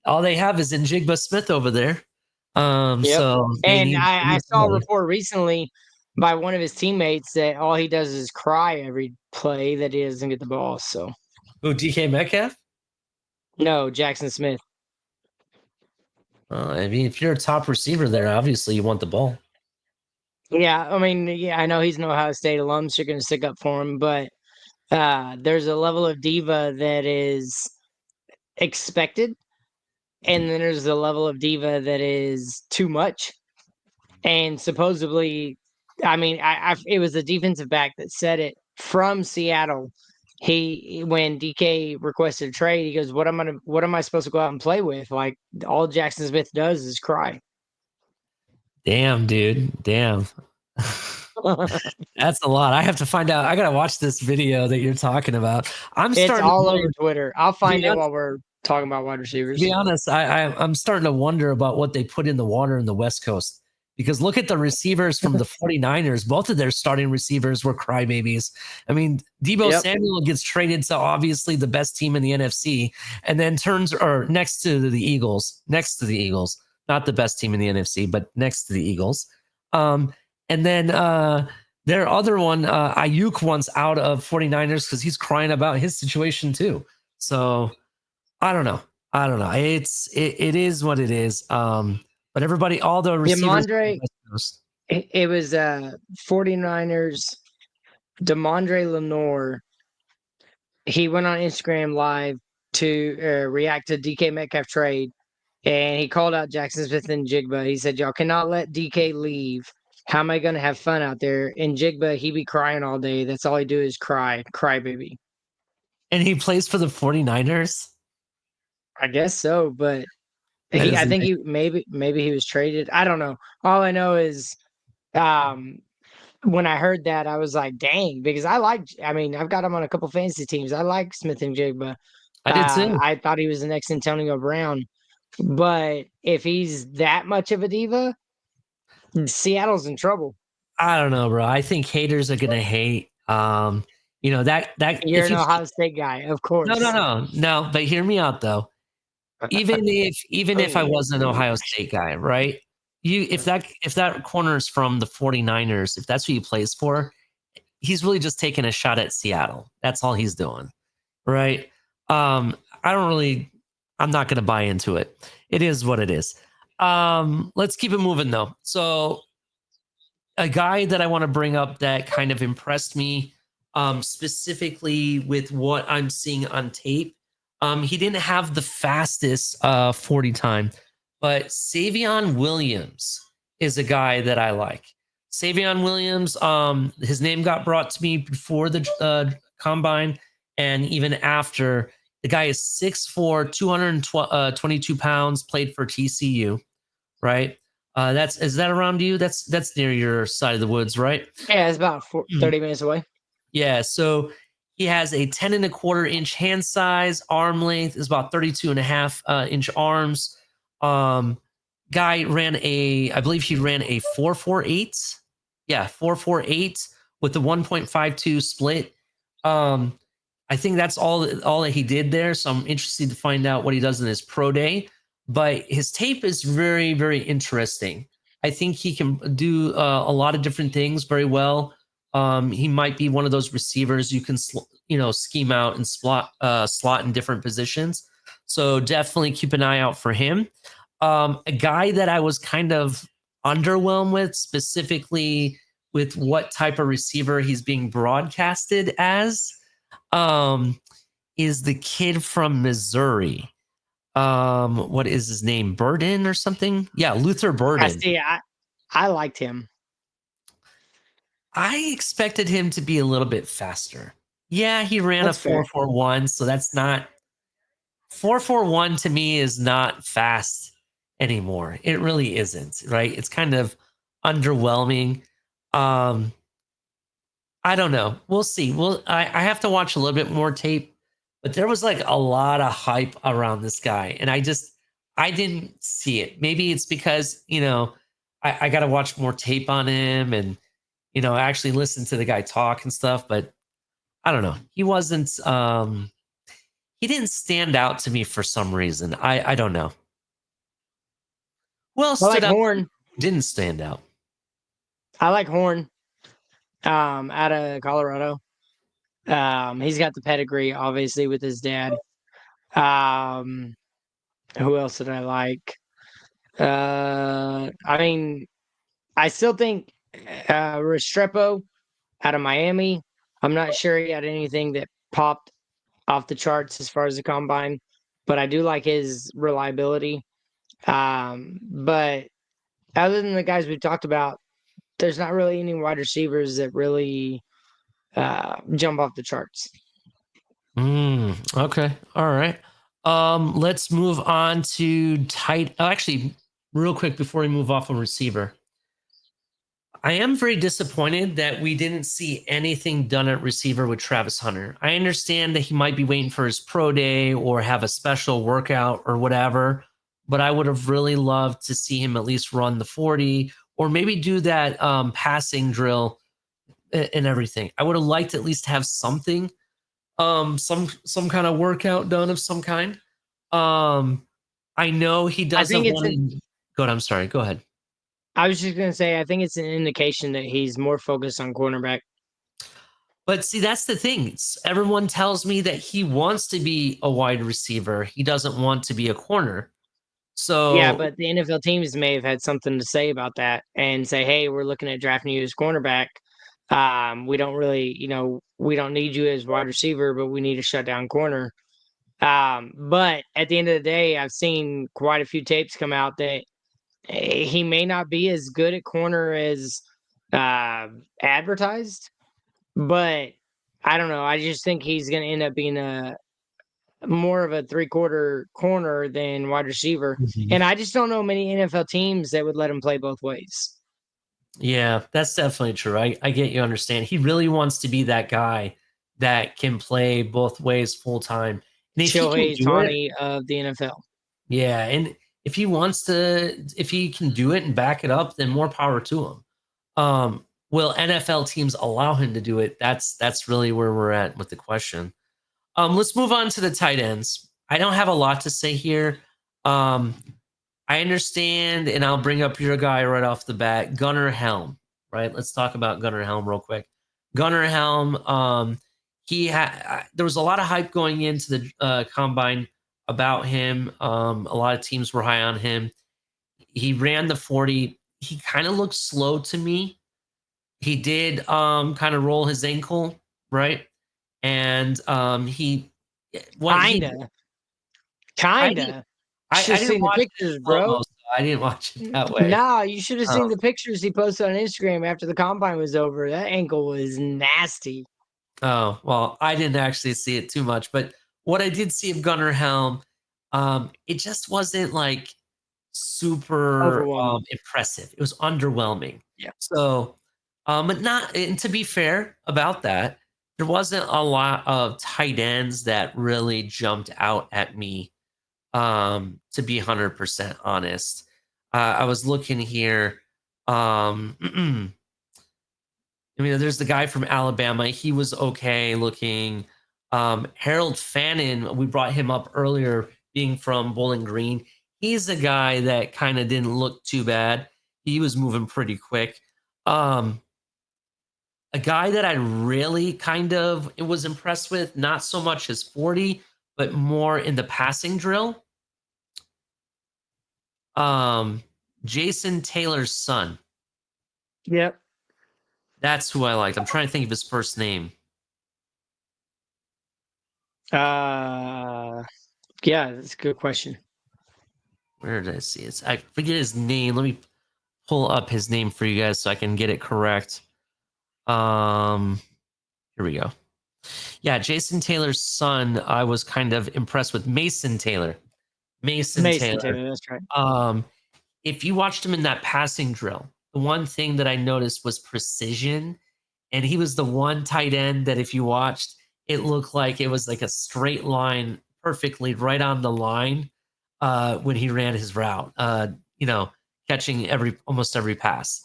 Speaker 2: All they have is Njigba Smith over there.
Speaker 3: Yep.
Speaker 2: So
Speaker 3: And I saw a report recently by one of his teammates that all he does is cry every play that he doesn't get the ball. So
Speaker 2: DK Metcalf?
Speaker 3: no, Jackson Smith.
Speaker 2: I mean, if you're a top receiver there, obviously you want the ball.
Speaker 3: Yeah, I mean, yeah, I know he's an Ohio State alum, so you're going to stick up for him, but there's a level of diva that is expected, and then there's a level of diva that is too much. And supposedly, I mean, it was a defensive back that said it from Seattle. When DK requested a trade, he goes, what am I supposed to go out and play with? Like, all Jackson Smith does is cry.
Speaker 2: Damn, dude. Damn. That's a lot. I have to find out. I got to watch this video that you're talking about.
Speaker 3: It's all over Twitter. I'll find it while we're talking about wide receivers.
Speaker 2: To be honest, I'm starting to wonder about what they put in the water in the West Coast. Because look at the receivers from the 49ers. Both of their starting receivers were crybabies. I mean, Deebo Samuel gets traded to obviously the best team in the NFC and then next to the Eagles. Not the best team in the NFC, but next to the Eagles. And then their other one, Ayuk, wants out of 49ers because he's crying about his situation too. So I don't know. It is what it is. But everybody, all the receivers.
Speaker 3: It was 49ers, DeMondre Lenore. He went on Instagram Live to react to DK Metcalf trade, and he called out Jackson Smith and Jigba. He said, y'all cannot let DK leave. How am I going to have fun out there? And Jigba, he be crying all day. That's all he do is cry baby.
Speaker 2: And he plays for the 49ers?
Speaker 3: I guess so, but
Speaker 2: That is
Speaker 3: I think
Speaker 2: amazing.
Speaker 3: maybe he was traded. I don't know. All I know is um when I heard that, I was like, dang, because I mean, I've got him on a couple fantasy teams. I like Smith and Jigba.
Speaker 2: I did too.
Speaker 3: I thought he was the next Antonio Brown. But if he's that much of a diva, Seattle's in trouble.
Speaker 2: I don't know, bro. I think haters are gonna hate. That
Speaker 3: You're
Speaker 2: if
Speaker 3: an
Speaker 2: you
Speaker 3: Ohio State guy, of
Speaker 2: no, no,
Speaker 3: course.
Speaker 2: no, no. But hear me out though. Even if I was an Ohio State guy, right? If that corner is from the 49ers, if that's who he plays for, he's really just taking a shot at Seattle. That's all he's doing, right? I don't really. I'm not going to buy into it. It is what it is. Let's keep it moving though. So a guy that I want to bring up that kind of impressed me, specifically with what I'm seeing on tape. He didn't have the fastest 40 time, but Savion Williams is a guy that I like. Savion Williams, his name got brought to me before the combine and even after. The guy is 6'4, 222 pounds, played for TCU, right? Is that around you? That's near your side of the woods, right?
Speaker 3: Yeah, it's about 30 minutes away.
Speaker 2: Yeah. So he has a 10 and a quarter inch hand size, arm length is about 32 and a half inch arms. Guy I believe he ran a 4.48. Yeah, 4.48 with the 1.52 split. I think that's all that he did there. So I'm interested to find out what he does in his pro day. But his tape is very, very interesting. I think he can do a lot of different things very well. He might be one of those receivers you can scheme out and slot in different positions. So definitely keep an eye out for him. A guy that I was kind of underwhelmed with, specifically with what type of receiver he's being broadcasted as, is the kid from Missouri. What is his name? Burden or something? Yeah, Luther Burden.
Speaker 3: I liked him.
Speaker 2: I expected him to be a little bit faster. Yeah, he ran
Speaker 3: That's
Speaker 2: a
Speaker 3: fair.
Speaker 2: 4.41, so that's not 4.41 to me is not fast anymore. It really isn't, right? It's kind of underwhelming. I don't know. We'll see. I have to watch a little bit more tape, but there was like a lot of hype around this guy, and I didn't see it. Maybe it's because I got to watch more tape on him and actually listen to the guy talk and stuff. But I don't know. He didn't stand out to me for some reason. I don't know. Well,
Speaker 3: I like
Speaker 2: stood out.
Speaker 3: Horn.
Speaker 2: Didn't stand out.
Speaker 3: I like Horn. Out of Colorado. He's got the pedigree, obviously, with his dad. Who else did I like? I mean, I still think Restrepo out of Miami. I'm not sure he had anything that popped off the charts as far as the combine, but I do like his reliability. But other than the guys we talked about, there's not really any wide receivers that really jump off the charts.
Speaker 2: Okay. All right. Let's move on to tight. Actually, real quick before we move off a receiver, I am very disappointed that we didn't see anything done at receiver with Travis Hunter. I understand that he might be waiting for his pro day or have a special workout or whatever, but I would have really loved to see him at least run the 40 or maybe do that passing drill and everything. I would have liked to at least have something, some kind of workout done of some kind. I know he doesn't want to. Go ahead. I'm sorry. Go ahead.
Speaker 3: I was just gonna say, I think it's an indication that he's more focused on cornerback.
Speaker 2: But see, that's the thing. Everyone tells me that he wants to be a wide receiver. He doesn't want to be a corner. So
Speaker 3: Yeah, but the NFL teams may have had something to say about that and say, "Hey, we're looking at drafting you as cornerback. We don't really, we don't need you as wide receiver, but we need a shutdown corner." But at the end of the day, I've seen quite a few tapes come out that he may not be as good at corner as advertised, but I don't know. I just think he's going to end up being more of a 3/4 corner than wide receiver.
Speaker 2: Mhm.
Speaker 3: And I just don't know many NFL teams that would let him play both ways.
Speaker 2: Yeah, that's definitely true. I get you understand. He really wants to be that guy that can play both ways full time. And if he can
Speaker 3: Shohei
Speaker 2: do it,
Speaker 3: Ohtani of the NFL.
Speaker 2: yeah, and if he can do it and back it up, then more power to him. Will NFL teams allow him to do it? That's really where we're at with the question. Let's move on to the tight ends. I don't have a lot to say here. Um, I understand, and I'll bring up your guy right off the bat, Gunnar Helm. Right? Let's talk about Gunnar Helm real quick. Gunnar Helm, there was a lot of hype going into the combine about him. A lot of teams were high on him. He ran the 40. He kind of looked slow to me. He did kind of roll his ankle, right? And he what he
Speaker 3: Kinda.
Speaker 2: I didn't
Speaker 3: Kinda.
Speaker 2: I
Speaker 3: Should have
Speaker 2: didn't
Speaker 3: seen the
Speaker 2: watch it
Speaker 3: pictures,
Speaker 2: slow mo,
Speaker 3: bro.
Speaker 2: so I didn't watch it that way.
Speaker 3: Nah, you should have
Speaker 2: Um,
Speaker 3: seen the pictures he posted on Instagram after the combine was over. That ankle was nasty.
Speaker 2: oh, well, I didn't actually see it too much, but what I did see of Gunnar Helm, it just wasn't like super
Speaker 3: Overwhelming.
Speaker 2: impressive. It was underwhelming.
Speaker 3: Yeah.
Speaker 2: So, but not, and to be fair about that, there wasn't a lot of tight ends that really jumped out at me. To be 100% honest, I was looking here. I mean, there's the guy from Alabama. He was okay looking. Harold Fannin, we brought him up earlier, being from Bowling Green. He's a guy that kind of didn't look too bad. He was moving pretty quick. Um, a guy that I really kind of was impressed with, not so much his 40, but more in the passing drill. Um, Jason Taylor's son.
Speaker 3: Yep.
Speaker 2: That's who I liked. I'm trying to think of his first name.
Speaker 3: Uh, yeah, that's a good question.
Speaker 2: Where did I see it? I forget his name. Let me pull up his name for you guys so I can get it correct. Here we go. Yeah, Jason Taylor's son. I was kind of impressed with Mason Taylor. Mason
Speaker 3: Mason
Speaker 2: Taylor.
Speaker 3: Taylor, that's right.
Speaker 2: If you watched him in that passing drill, the one thing that I noticed was precision. And he was the one tight end that if you watched, it looked like it was like a straight line perfectly right on the line when he ran his route, catching almost every pass.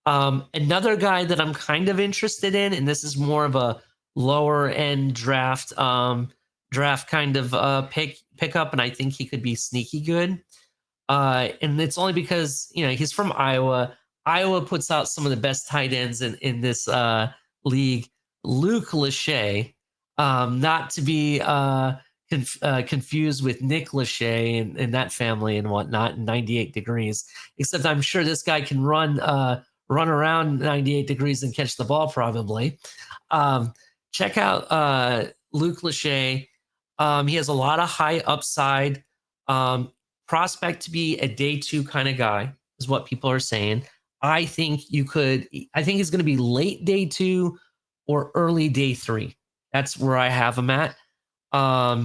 Speaker 2: Another guy that I'm kind of interested in, and this is more of a lower end draft kind of pickup, and I think he could be sneaky good. And it's only because he's from Iowa. Iowa puts out some of the best tight ends in this league. Luke Lachey, not to be confused with Nick Lachey and that family and whatnot, in 98 degrees. Except I'm sure this guy can run around 98 degrees and catch the ball probably. Check out Luke Lachey. He has a lot of high upside. Prospect to be a day 2 kind of guy is what people are saying. I think he's going to be late day 2 or early day 3. That's where I have him at.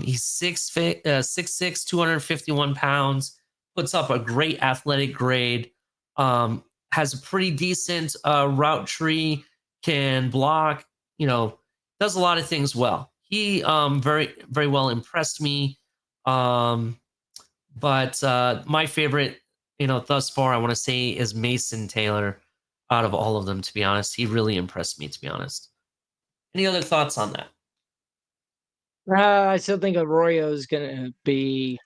Speaker 2: He's 6'6", 251 pounds, puts up a great athletic grade, has a pretty decent route tree, can block, does a lot of things well. He very, very well impressed me. But my favorite, thus far, I want to say is Mason Taylor out of all of them, to be honest. He really impressed me, to be honest. Any other thoughts on that?
Speaker 3: I still think Arroyo is going to be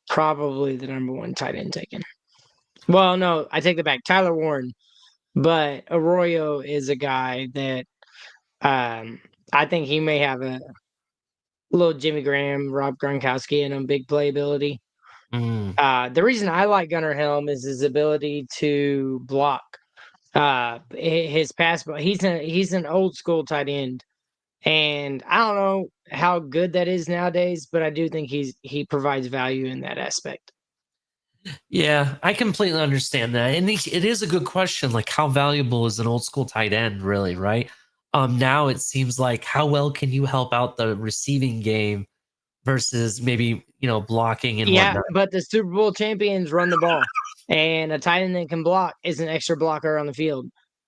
Speaker 3: probably the number 1 tight end taken. Well, no, I take that back. Tyler Warren. But Arroyo is a guy that I think he may have a little Jimmy Graham, Rob Gronkowski in him, big playability.
Speaker 2: Mm.
Speaker 3: The reason I like Gunnar Helm is his ability to block. His pass, but he's an old school tight end, and I don't know how good that is nowadays, but I do think he provides value in that aspect.
Speaker 2: Yeah, I completely understand that. And it is a good question. Like, how valuable is an old school tight end, really, right? Now it seems like how well can you help out the receiving game versus maybe, blocking and
Speaker 3: Yeah,
Speaker 2: whatnot.
Speaker 3: but the Super Bowl champions run the ball, and a tight end that can block is an extra blocker on the field.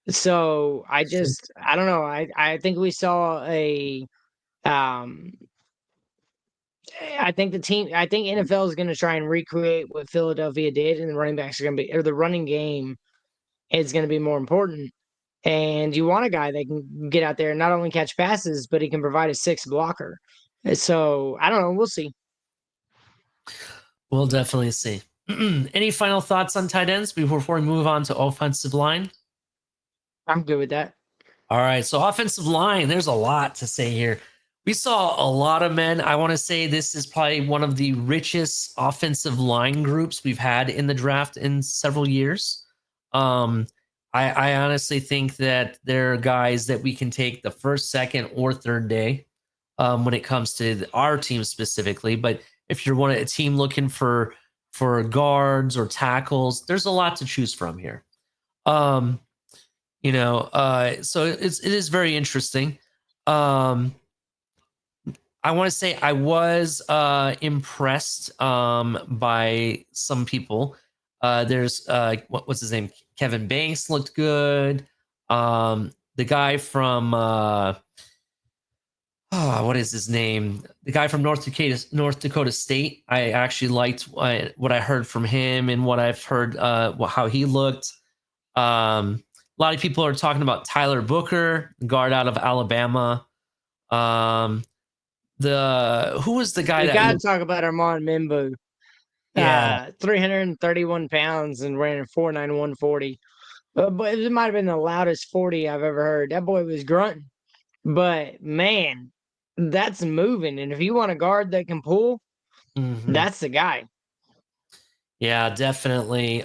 Speaker 3: So I don't know. I think we saw um I think NFL is going to try and recreate what Philadelphia did, and the running backs are going to be, or the running game is going to be more important. And you want a guy that can get out there and not only catch passes, but he can provide a sixth blocker. So I don't know. We'll see.
Speaker 2: We'll definitely see. Any final thoughts on tight ends before we move on to offensive line?
Speaker 3: I'm good with that.
Speaker 2: All right. So offensive line, there's a lot to say here. We saw a lot of men. I want to say this is probably one of the richest offensive line groups we've had in the draft in several years. I honestly think that there are guys that we can take the first, second, or third day when it comes to our team specifically. But if you're a team looking for guards or tackles, there's a lot to choose from here. So it is very interesting. I want to say I was impressed by some people. There's what's his name? Kevin Banks looked good. The guy from what is his name? The guy from North Dakota State. I actually liked what I heard from him and what I've heard how he looked. A lot of people are talking about Tyler Booker, guard out of Alabama. Who was the guy
Speaker 3: We
Speaker 2: that
Speaker 3: got to talk about Armand Mimbu.
Speaker 2: Yeah.
Speaker 3: 331 pounds and ran a 4.91 but it might have been the loudest 40 I've ever heard. That boy was grunting. But man, that's moving. And if you want a guard that can pull, that's the guy.
Speaker 2: Yeah, definitely.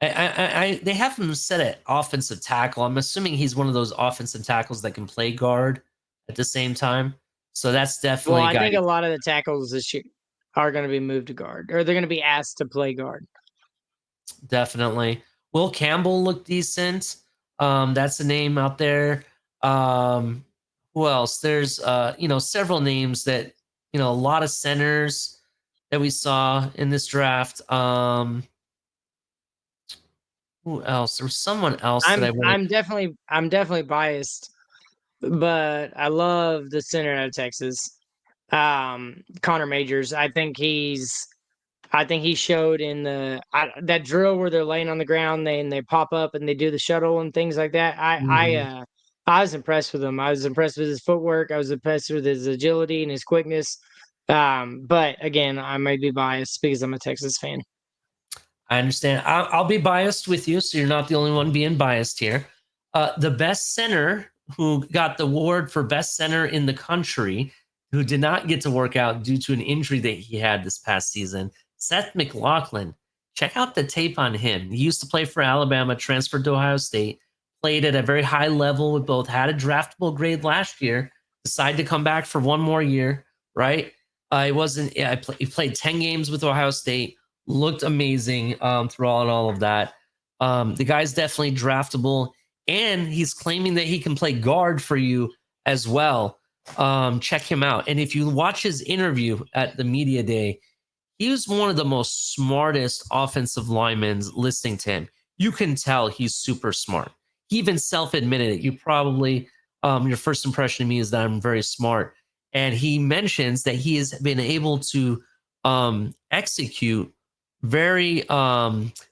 Speaker 2: They have him set at offensive tackle. I'm assuming he's one of those offensive tackles that can play guard at the same time. So that's definitely.
Speaker 3: Well, I think a lot of the tackles this year are going to be moved to guard, or they're going to be asked to play guard.
Speaker 2: Definitely. Will Campbell looked decent. That's a name out there. Who else? There's several names that a lot of centers that we saw in this draft. Who else? There was someone else
Speaker 3: I'm definitely biased, but I love the center out of Texas, Connor Majors. I think he showed in that drill where they're laying on the ground, they pop up and they do the shuttle and things like that. I was impressed with him. I was impressed with his footwork. I was impressed with his agility and his quickness. But again, I may be biased because I'm a Texas fan.
Speaker 2: I understand. I'll be biased with you, so you're not the only one being biased here. The best center who got the award for best center in the country, who did not get to work out due to an injury that he had this past season, Seth McLaughlin. Check out the tape on him. He used to play for Alabama, transferred to Ohio State, played at a very high level with both, had a draftable grade last year, decided to come back for one more year, right? He played 10 games with Ohio State, looked amazing throughout all of that. The guy's definitely draftable, and he's claiming that he can play guard for you as well. Check him out. And if you watch his interview at the media day, he was one of the most smartest offensive linemen listening to him. You can tell he's super smart. He even self-admitted it. You probably, your first impression of me is that I'm very smart. And he mentions that he has been able to execute very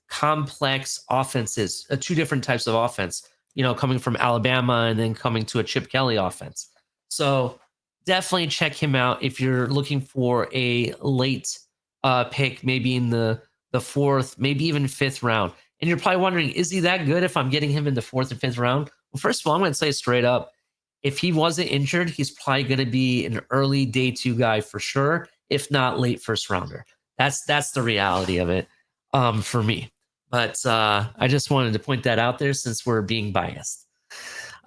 Speaker 2: complex offenses, two different types of offense, coming from Alabama and then coming to a Chip Kelly offense. So definitely check him out if you're looking for a late pick, maybe in the fourth, maybe even fifth round. And you're probably wondering, is he that good if I'm getting him in the fourth and fifth round? Well, first of all, I'm going to say straight up, if he wasn't injured, he's probably going to be an early day two guy for sure, if not late first rounder. That's the reality of it for me. But I just wanted to point that out there since we're being biased.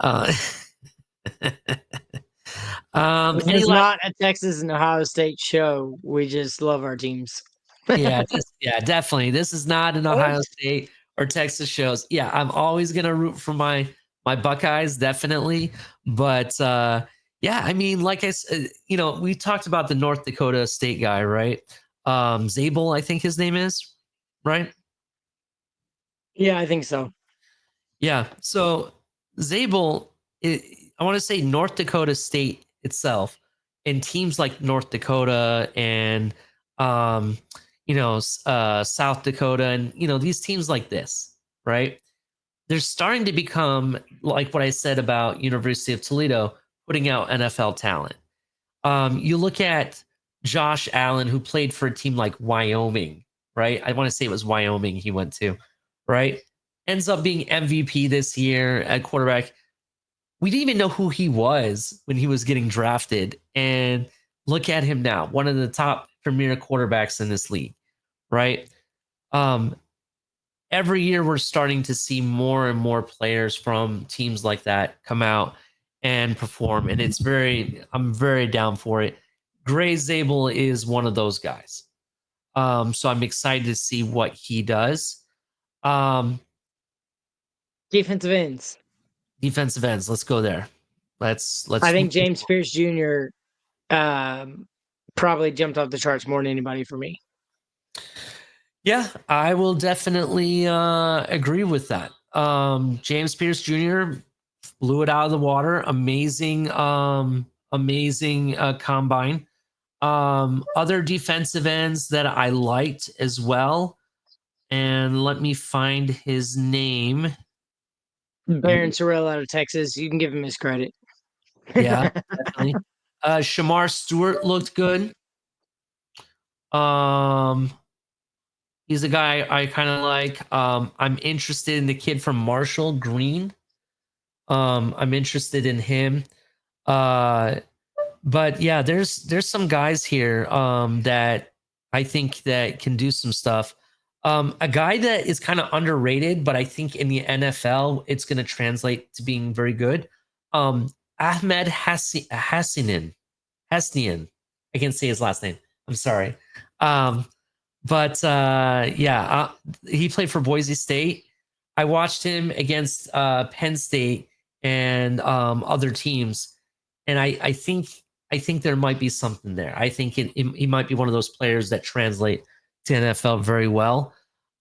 Speaker 3: It's not a Texas and Ohio State show. We just love our teams.
Speaker 2: yeah, definitely. This is not an Ohio State or Texas shows. Yeah, I'm always gonna root for my Buckeyes, definitely. But Yeah, I mean, like I said, we talked about the North Dakota State guy, right? Zabel, I think his name is, right?
Speaker 3: Yeah, I think so.
Speaker 2: Yeah. So Zabel, I want to say North Dakota State itself, and teams like North Dakota and um, South Dakota, and these teams like this, right? They're starting to become like what I said about University of Toledo, putting out NFL talent. You look at Josh Allen, who played for a team like Wyoming, right? I want to say it was Wyoming he went to, right? Ends up being MVP this year at quarterback. We didn't even know who he was when he was getting drafted. And look at him now, one of the top premier quarterbacks in this league, right? Um, every year we're starting to see more and more players from teams like that come out and perform, and I'm very down for it. Gray Zabel is one of those guys, so I'm excited to see what he does. um
Speaker 3: Defensive ends.
Speaker 2: Defensive ends, let's go there. let's
Speaker 3: I
Speaker 2: let's
Speaker 3: think James Pierce Jr. Probably jumped off the charts more than anybody for me.
Speaker 2: Yeah, I will definitely agree with that. James Pierce Jr. blew it out of the water. Amazing combine. Other defensive ends that I liked as well. And let me find his name.
Speaker 3: Baron Sorrell out of Texas. You can give him his credit.
Speaker 2: Yeah, definitely. Shamar Stewart looked good. Um, he's a guy I kind of like. I'm interested in the kid from Marshall, Green. I'm interested in him. But yeah, there's some guys here that I think that can do some stuff. A guy that is kind of underrated, but I think in the NFL it's going to translate to being very good. Ahmed Hassanian. Hasnian. I can't say his last name. I'm sorry. But yeah, he played for Boise State. I watched him against Penn State and other teams, and I think there might be something there. I think he might be one of those players that translate to NFL very well.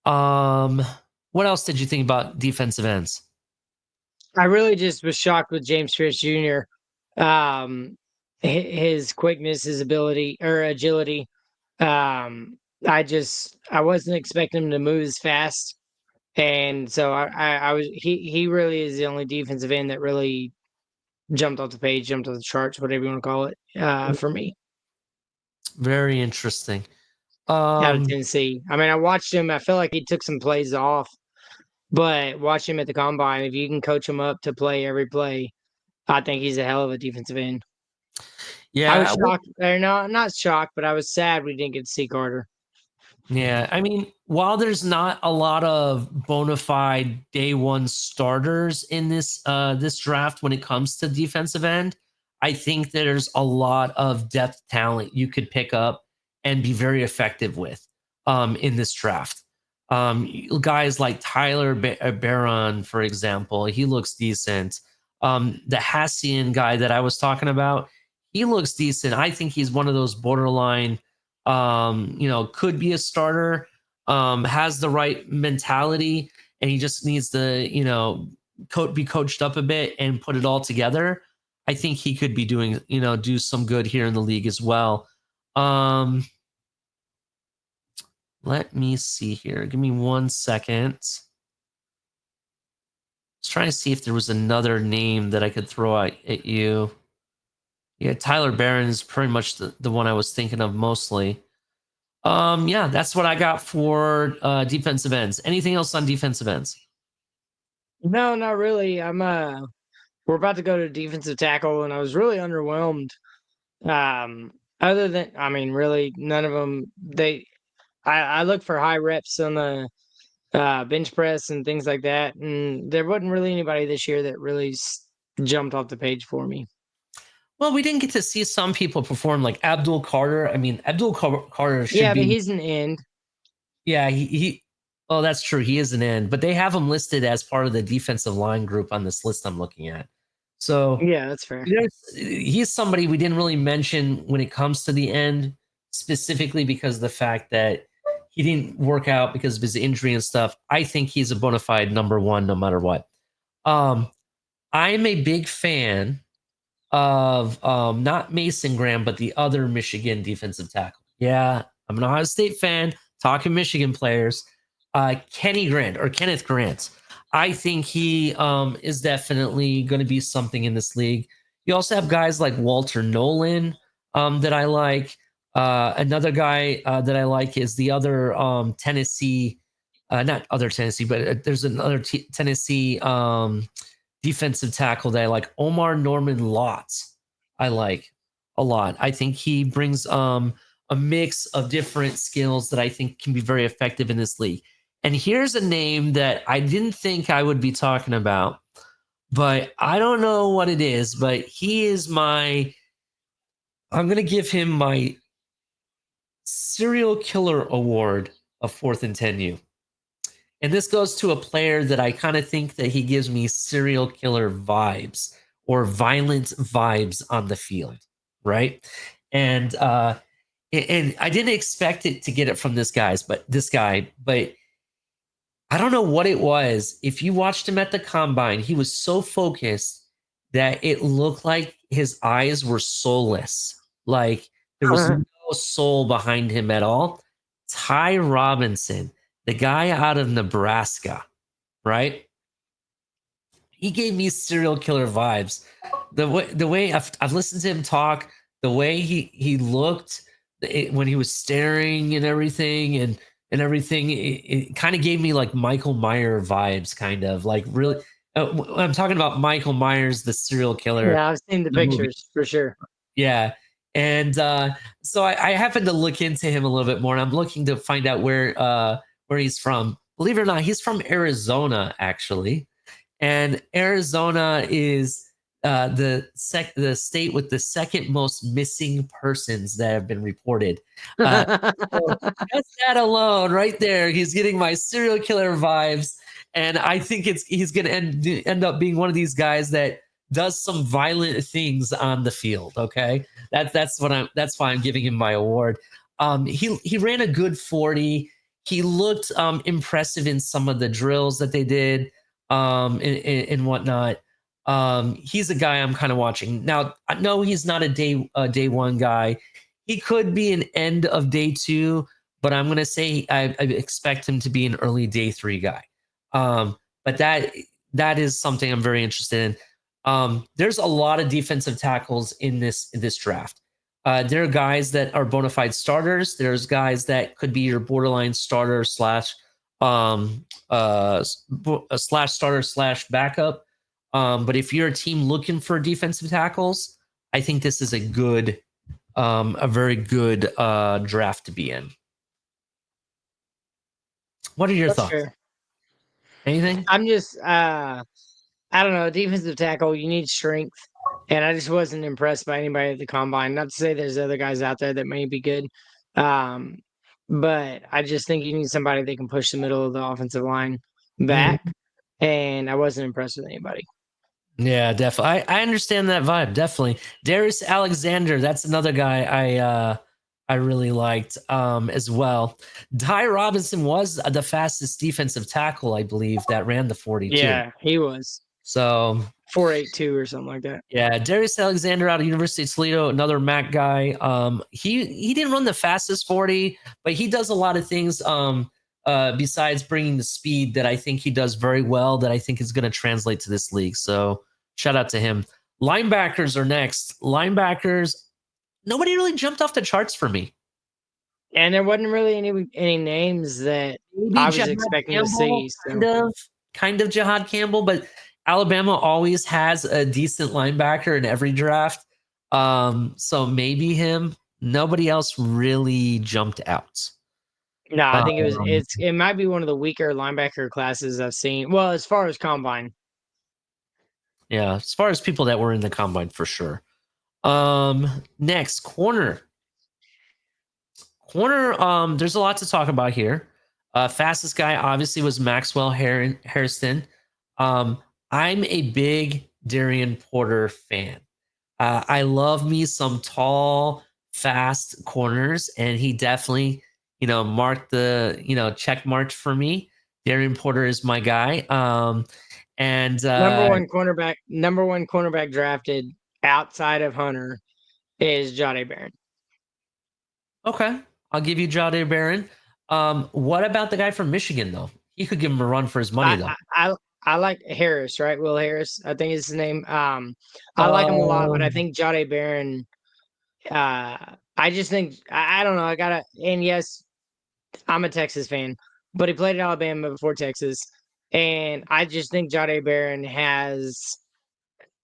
Speaker 2: What else did you think about defensive ends?
Speaker 3: I really just was shocked with James Pierce Jr. His quickness, his ability or agility. I wasn't expecting him to move as fast, and so I was he really is the only defensive end that really jumped off the page, jumped off the charts, whatever you want to call it, for me
Speaker 2: Very interesting.
Speaker 3: out of
Speaker 2: Um,
Speaker 3: Tennessee. I mean, I watched him. I felt like he took some plays off, but watch him at the combine. If you can coach him up to play every play, I think he's a hell of a defensive end. I was
Speaker 2: yeah,
Speaker 3: shocked, or not shocked, but I was sad we didn't get to see Carter.
Speaker 2: yeah. I mean, while there's not a lot of bona fide day one starters in this draft when it comes to defensive end, I think there's a lot of depth talent you could pick up and be very effective with in this draft. Guys like Tyler Barron, for example, he looks decent. The Hassian guy that I was talking about, he looks decent. I think he's one of those borderline could be a starter, has the right mentality, and he just needs to, be coached up a bit and put it all together. I think he could be do some good here in the league as well. Let me see here. Give me 1 second. I was trying to see if there was another name that I could throw out at you. Yeah, Tyler Barron is pretty much the one I was thinking of mostly. Yeah, that's what I got for defensive ends. Anything else on defensive ends?
Speaker 3: No, not really. We're about to go to defensive tackle, and I was really underwhelmed. Other than, I mean, really, none of them. I look for high reps on the bench press and things like that, and there wasn't really anybody this year that really jumped off the page for me.
Speaker 2: Well, we didn't get to see some people perform like Abdul Carter. I mean, Carter should
Speaker 3: Yeah, but
Speaker 2: be.
Speaker 3: he's an end.
Speaker 2: Yeah, he. Oh, that's true. He is an end, but they have him listed as part of the defensive line group on this list I'm looking at. So
Speaker 3: Yeah, that's fair.
Speaker 2: he's somebody we didn't really mention when it comes to the end, specifically because of the fact that he didn't work out because of his injury and stuff. I think he's a bona fide number one no matter what. I'm a big fan of not Mason Graham, but the other Michigan defensive tackle. Yeah, I'm an Ohio State fan, talking Michigan players. Kenneth Grant. I think he is definitely going to be something in this league. You also have guys like Walter Nolan that I like. Another guy that I like is the other Tennessee, not other Tennessee, but there's another Tennessee defensive tackle that I like, Omar Norman Lott. I like a lot. I think he brings a mix of different skills that I think can be very effective in this league. And here's a name that I didn't think I would be talking about, but I don't know what it is, but he is I'm going to give him my serial killer award of 4th and 10U. And this goes to a player that I kind of think that he gives me serial killer vibes or violent vibes on the field, right? And I didn't expect it to get it from this guy, but I don't know what it was. If you watched him at the combine, he was so focused that it looked like his eyes were soulless. Like there was no soul behind him at all. Ty Robinson, the guy out of Nebraska, right? He gave me serial killer vibes. The way I've listened to him talk, the way he looked when he was staring and everything, and everything, it kind of gave me like Michael Myers vibes, kind of like really. I'm talking about Michael Myers, the serial killer.
Speaker 3: Yeah, I've seen the
Speaker 2: the movie.
Speaker 3: pictures for sure.
Speaker 2: Yeah. And so I happened to look into him a little bit more, and I'm looking to find out where he's from. Believe it or not, he's from Arizona, actually. And Arizona is the state with the second most missing persons that have been reported. So just that alone, right there, he's getting my serial killer vibes, and I think he's going to end up being one of these guys that does some violent things on the field. Okay, that's why I'm giving him my award. He ran a good 40. He looked impressive in some of the drills that they did and whatnot. He's a guy I'm kind of watching now. No, he's not a day one guy. He could be an end of day 2, but I'm gonna say I expect him to be an early day 3 guy. But that is something I'm very interested in. There's a lot of defensive tackles in this draft. There are guys that are bona fide starters. There's guys that could be your borderline starter slash starter slash backup. But if you're a team looking for defensive tackles, I think this is a very good draft to be in. What are your thoughts?
Speaker 3: Fair.
Speaker 2: Anything?
Speaker 3: I'm just I don't know, defensive tackle, you need strength. And I just wasn't impressed by anybody at the combine. Not to say there's other guys out there that may be good. But I just think you need somebody that can push the middle of the offensive line back. And I wasn't impressed with anybody.
Speaker 2: Yeah, definitely. I understand that vibe. Definitely. Darius Alexander, that's another guy I really liked as well. Ty Robinson was the fastest defensive tackle, I believe, that ran the 42.
Speaker 3: Yeah, he was.
Speaker 2: So
Speaker 3: 4.82 or something like that.
Speaker 2: Yeah, Darius Alexander out of University of Toledo, another MAC guy. He didn't run the fastest 40, but he does a lot of things besides bringing the speed that I think he does very well, that I think is going to translate to this league. So shout out to him. Linebackers are next. Linebackers, nobody really jumped off the charts for me.
Speaker 3: And there wasn't really any names that
Speaker 2: Maybe
Speaker 3: I was
Speaker 2: Jihad
Speaker 3: expecting
Speaker 2: Campbell,
Speaker 3: to see. So.
Speaker 2: Kind of Jihad Campbell, but Alabama always has a decent linebacker in every draft. So maybe him. Nobody else really jumped out.
Speaker 3: No, I think it might be one of the weaker linebacker classes I've seen. Well, as far as combine.
Speaker 2: Yeah, as far as people that were in the combine for sure. Next, corner. Corner, there's a lot to talk about here. Fastest guy obviously was Maxwell Harrison. I'm a big Darian Porter fan. I love me some tall, fast corners, and he definitely, marked the, check marked for me. Darian Porter is my guy. And
Speaker 3: Number one cornerback drafted outside of Hunter is Jahdae Barron.
Speaker 2: Okay, I'll give you Jahdae Barron. What about the guy from Michigan though? He could give him a run for his money though.
Speaker 3: I like Harris, right? Will Harris, I think is his name. I like him a lot, but I think Jahdae Barron. I just think I don't know. And yes, I'm a Texas fan, but he played at Alabama before Texas, and I just think Jahdae Barron has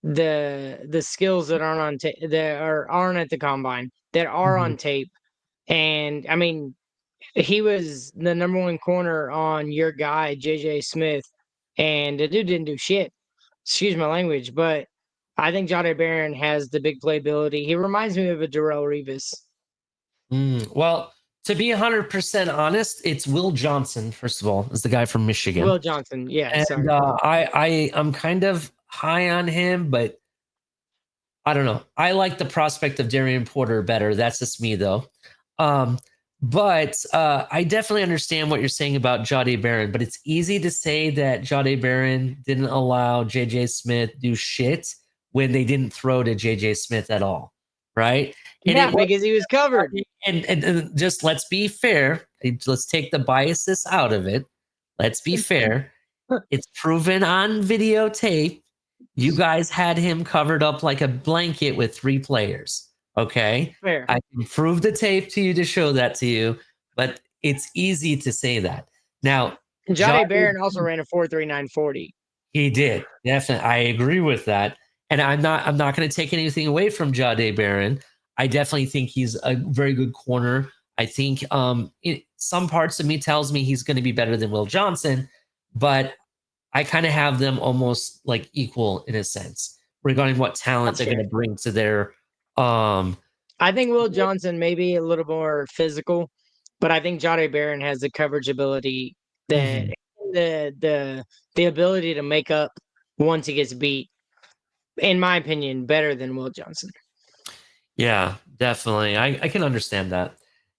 Speaker 3: the skills that aren't on aren't at the combine that are on tape. And I mean, he was the number one corner on your guy JJ Smith, and the dude didn't do shit. Excuse my language, but I think Jahdae Barron has the big playability. He reminds me of a Darrell Revis.
Speaker 2: Well, to be 100% honest, it's Will Johnson. First of all, is the guy from Michigan.
Speaker 3: Will Johnson, yeah.
Speaker 2: And
Speaker 3: Sorry.
Speaker 2: I'm kind of high on him, but I don't know. I like the prospect of Darian Porter better. That's just me, though. But I definitely understand what you're saying about Jahdae Barron. But it's easy to say that Jahdae Barron didn't allow JJ Smith do shit when they didn't throw to JJ Smith at all, right?
Speaker 3: Yeah, because he was covered.
Speaker 2: And just let's be fair. Let's take the biases out of it. Let's be fair. It's proven on videotape. You guys had him covered up like a blanket with 3 players. Okay.
Speaker 3: Fair.
Speaker 2: I can prove the tape to you to show that to you, but it's easy to say that. Now,
Speaker 3: Jahdae Barron also ran a 4.39 40.
Speaker 2: He did. Definitely. I agree with that. And I'm not going to take anything away from Jahdae Barron. I definitely think he's a very good corner. I think some parts of me tells me he's going to be better than Will Johnson, but I kind of have them almost like equal in a sense regarding what talent they're going to bring to their.
Speaker 3: I think Will Johnson may be a little more physical, but I think Jahdae Barron has the coverage ability that the ability to make up once he gets beat. In my opinion, better than Will Johnson.
Speaker 2: Yeah, definitely. I can understand that.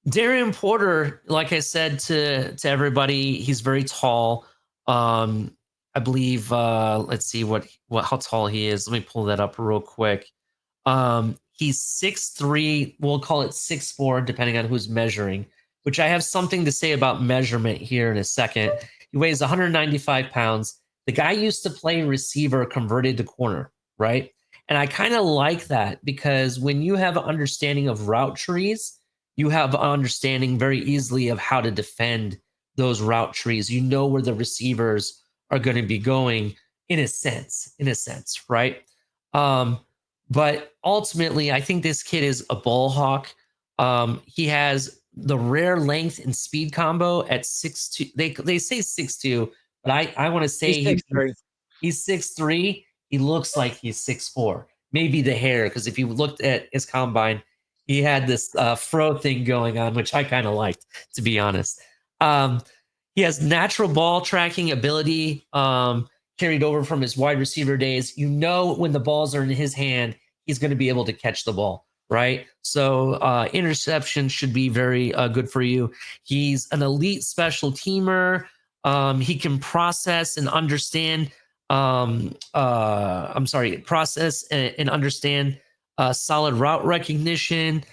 Speaker 2: Darian Porter, like I said to everybody, he's very tall. I believe let's see how tall he is. Let me pull that up real quick. He's 6'3", we'll call it 6'4", depending on who's measuring, which I have something to say about measurement here in a second. He weighs 195 pounds. The guy used to play receiver converted to corner, right? And I kind of like that because when you have an understanding of route trees, you have an understanding very easily of how to defend those route trees. You know where the receivers are going to be going in a sense, right? But ultimately, I think this kid is a ball hawk. He has the rare length and speed combo at 6'2". They say 6'2", but I want to say he's 6'3". He looks like he's 6'4". Maybe the hair, because if you looked at his combine, he had this fro thing going on, which I kind of liked, to be honest. He has natural ball tracking ability carried over from his wide receiver days. You know when the balls are in his hand, he's going to be able to catch the ball, right? So interception should be very good for you. He's an elite special teamer. He can process and understand process and understand solid route recognition,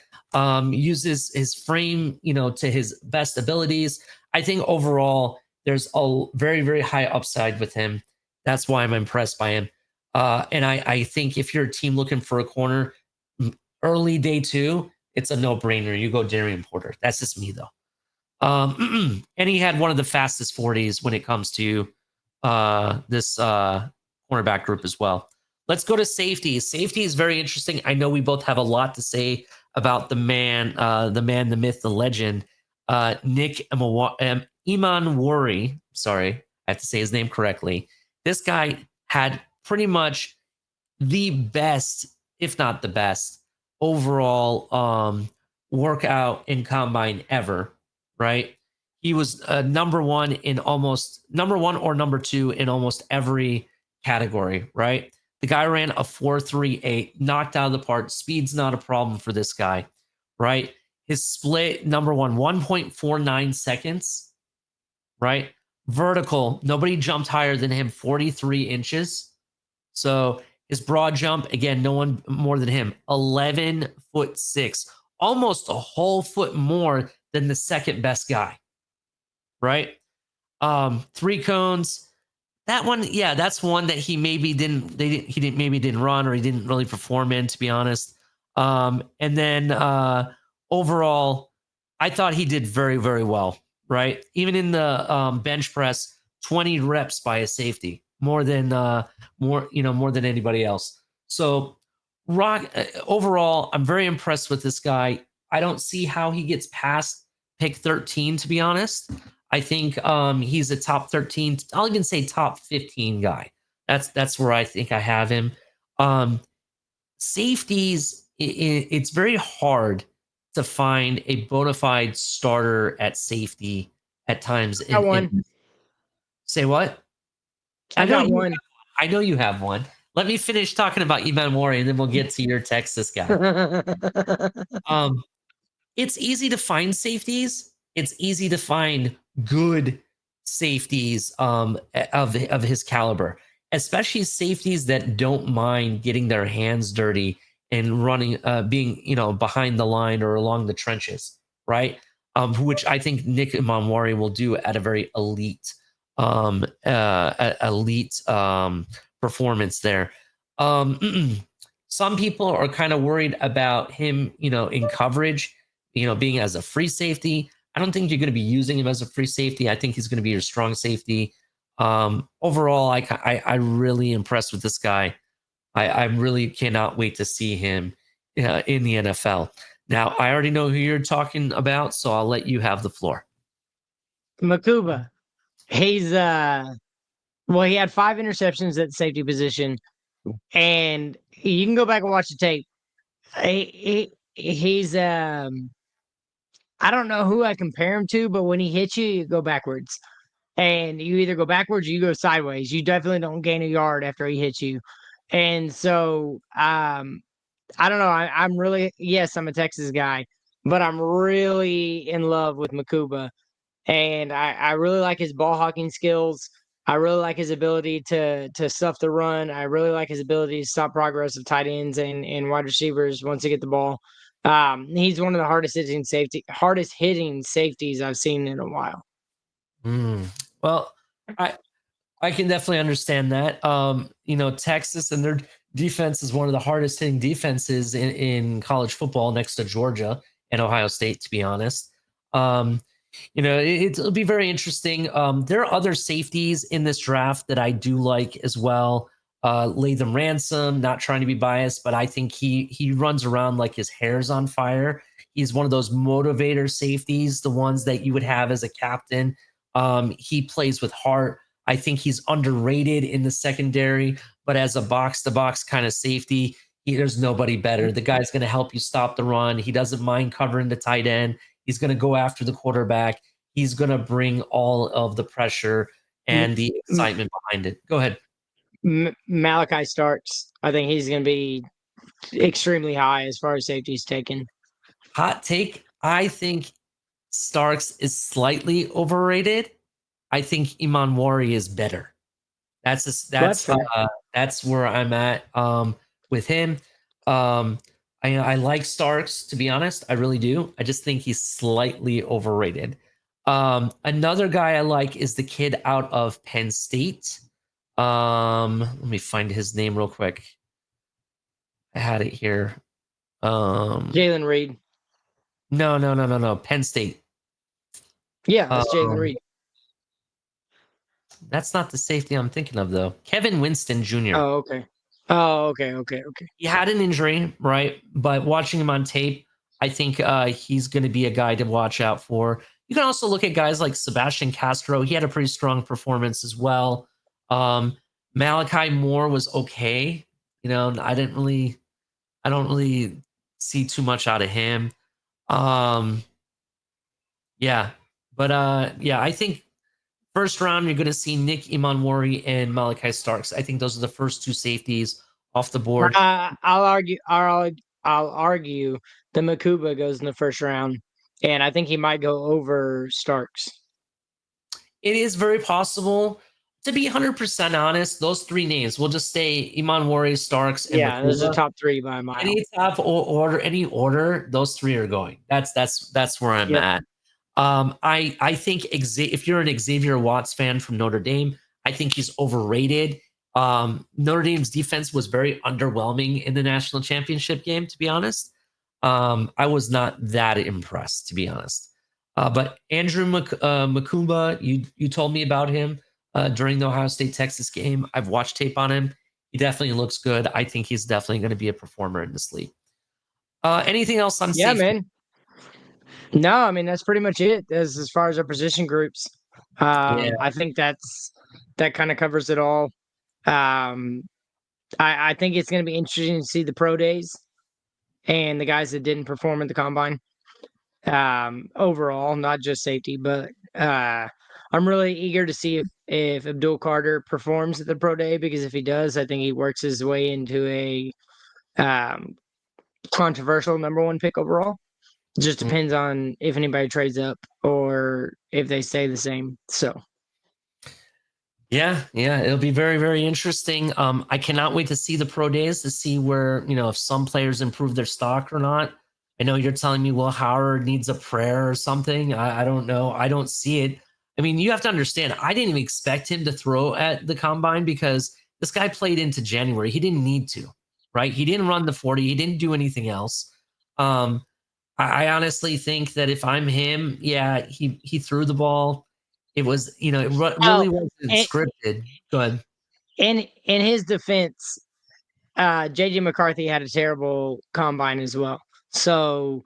Speaker 2: uses his frame, to his best abilities. I think overall there's a very, very high upside with him. That's why I'm impressed by him. And I think if you're a team looking for a corner early day 2, it's a no-brainer. You go Darian Porter. That's just me though. And he had one of the fastest 40s when it comes to this cornerback group as well. Let's go to safety. Safety is very interesting. I know we both have a lot to say about the man, the myth, the legend, Nick Imanwori. Sorry, I have to say his name correctly. This guy had pretty much the best, if not the best, overall workout in combine ever, right? He was number one or number 2 in almost every category, right? The guy ran a 4.38, knocked out of the park. Speed's not a problem for this guy, right? His split, number one, 1.49 seconds, right? Vertical, nobody jumped higher than him, 43 inches. So his broad jump, again, no one more than him, 11'6", almost a whole foot more than the second best guy, right? 3 cones. That one, yeah, that's one that he maybe didn't run, or he didn't really perform in, to be honest. And then overall, I thought he did very, very well, right? Even in the bench press, 20 reps by a safety, more than anybody else. So overall, I'm very impressed with this guy. I don't see how he gets past pick 13, to be honest. I think he's a top 13. I'll even say top 15 guy. That's where I think I have him. Safeties, it's very hard to find a bona fide starter at safety at times.
Speaker 3: Got one.
Speaker 2: Say what?
Speaker 3: I got one.
Speaker 2: I know you have one. Let me finish talking about Iman Mori, and then we'll get to your Texas guy. It's easy to find safeties. It's easy to find good safeties of his caliber, especially safeties that don't mind getting their hands dirty and running, being behind the line or along the trenches, right? Which I think Nick Imanwari will do at a very elite performance there. Some people are kind of worried about him, in coverage, being as a free safety. I don't think you're going to be using him as a free safety. I think he's going to be your strong safety. Overall, I really impressed with this guy. I really cannot wait to see him in the NFL. Now, I already know who you're talking about, so I'll let you have the floor.
Speaker 3: Makuba. He's he had 5 interceptions at the safety position, and you can go back and watch the tape. He's I don't know who I compare him to, but when he hits you, you go backwards. And you either go backwards or you go sideways. You definitely don't gain a yard after he hits you. And so I don't know. I'm really, yes, I'm a Texas guy, but I'm really in love with Makuba. And I really like his ball hawking skills. I really like his ability to stuff the run. I really like his ability to stop progress of tight ends and wide receivers once they get the ball. He's one of the hardest hitting safeties I've seen in a while.
Speaker 2: Well, I can definitely understand that. Texas and their defense is one of the hardest hitting defenses in college football, next to Georgia and Ohio State, to be honest. It'll be very interesting. There are other safeties in this draft that I do like as well. Latham Ransom, not trying to be biased, but I think he runs around like his hair's on fire. He's one of those motivator safeties, the ones that you would have as a captain. He plays with heart. I think he's underrated in the secondary, but as a box-to-box kind of safety, there's nobody better. The guy's going to help you stop the run. He doesn't mind covering the tight end. He's going to go after the quarterback. He's going to bring all of the pressure and the excitement behind it. Go ahead.
Speaker 3: Malachi Starks. I think he's going to be extremely high as far as safety's taken.
Speaker 2: Hot take. I think Starks is slightly overrated. I think Imanwari is better. That's where I'm at with him. I like Starks, to be honest. I really do. I just think he's slightly overrated. Another guy I like is the kid out of Penn State. Let me find his name real quick. I had it here.
Speaker 3: Jalen Reed.
Speaker 2: No. Penn State.
Speaker 3: Yeah, that's Jalen Reed.
Speaker 2: That's not the safety I'm thinking of, though. Kevin Winston Jr.
Speaker 3: Oh, okay.
Speaker 2: He had an injury, right? But watching him on tape, I think he's going to be a guy to watch out for. You can also look at guys like Sebastian Castro. He had a pretty strong performance as well. Malachi Moore was okay. I don't really see too much out of him. I think first round, you're going to see Nick Imanwari and Malachi Starks. I think those are the first two safeties. off the board.
Speaker 3: I'll argue. I'll argue the Makuba goes in the first round, and I think he might go over Starks.
Speaker 2: It is very possible. To be 100% honest, those three names, we'll just say Iman Wari, Starks, and
Speaker 3: Yeah, those are
Speaker 2: Makuba.
Speaker 3: top 3 by a mile.
Speaker 2: Any order, those three are going. That's where I'm
Speaker 3: Yep.
Speaker 2: at. I think if you're an Xavier Watts fan from Notre Dame, I think he's overrated. Notre Dame's defense was very underwhelming in the national championship game, to be honest. I was not that impressed, to be honest. But Andrew Makumba, you told me about him during the Ohio State-Texas game. I've watched tape on him. He definitely looks good. I think he's definitely going to be a performer in this league. Anything else on
Speaker 3: Yeah,
Speaker 2: safety?
Speaker 3: man. No, I mean that's pretty much it as far as our position groups. I think that kind of covers it all. I think it's going to be interesting to see the pro days and the guys that didn't perform at the combine. Overall, not just safety, but I'm really eager to see if Abdul Carter performs at the pro day, because if he does, I think he works his way into a controversial #1 pick overall. It just depends on if anybody trades up or if they stay the same. So
Speaker 2: yeah, it'll be very, very interesting. I cannot wait to see the pro days to see where, if some players improve their stock or not. I know you're telling me, well, Howard needs a prayer or something. I don't know. I don't see it. I mean, you have to understand, I didn't even expect him to throw at the combine because this guy played into January. He didn't need to, right? He didn't run the 40. He didn't do anything else. I honestly think that if I'm him, yeah, he threw the ball. It was, it really wasn't scripted. Go ahead.
Speaker 3: in his defense, JJ McCarthy had a terrible combine as well. So,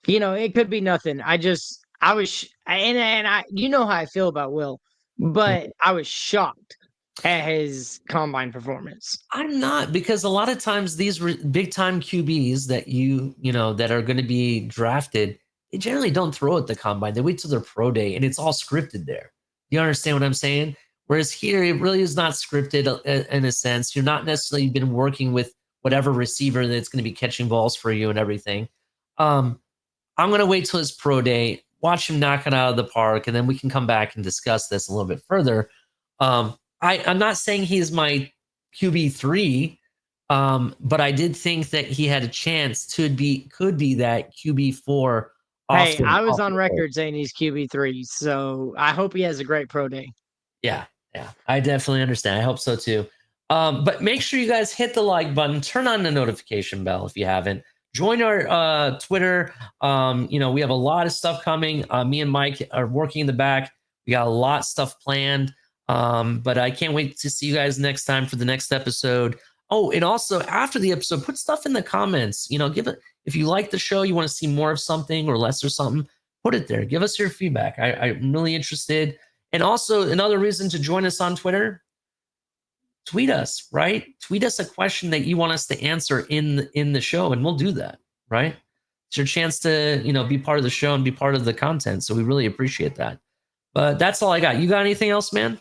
Speaker 3: it could be nothing. I was and I how I feel about Will, but I was shocked at his combine performance.
Speaker 2: I'm not, because a lot of times these big time QBs that that are going to be drafted, they generally don't throw at the combine. They wait till their pro day, and it's all scripted there. You understand what I'm saying? Whereas here, it really is not scripted in a sense. You're not necessarily been working with whatever receiver that's going to be catching balls for you and everything. I'm going to wait till his pro day, watch him knock it out of the park, and then we can come back and discuss this a little bit further. I'm not saying he's my QB3, but I did think that he had a chance could be that QB4.
Speaker 3: Hey, I was on record saying he's QB3, so I hope he has a great pro day.
Speaker 2: Yeah, I definitely understand. I hope so too. But make sure you guys hit the like button, turn on the notification bell if you haven't. Join our Twitter. We have a lot of stuff coming. Me and Mike are working in the back. We got a lot of stuff planned. But I can't wait to see you guys next time for the next episode. Oh, and also after the episode, put stuff in the comments. Give it, if you like the show, you want to see more of something or less or something, put it there. Give us your feedback. I'm really interested. And also another reason to join us on Twitter, tweet us, right? Tweet us a question that you want us to answer in the show, and we'll do that, right? It's your chance to, be part of the show and be part of the content. So we really appreciate that. But that's all I got. You got anything else, man?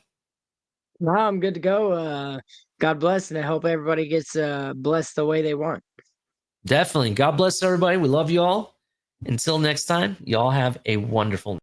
Speaker 3: No, I'm good to go. God bless, and I hope everybody gets blessed the way they want.
Speaker 2: Definitely. God bless everybody. We love you all. Until next time, y'all have a wonderful night.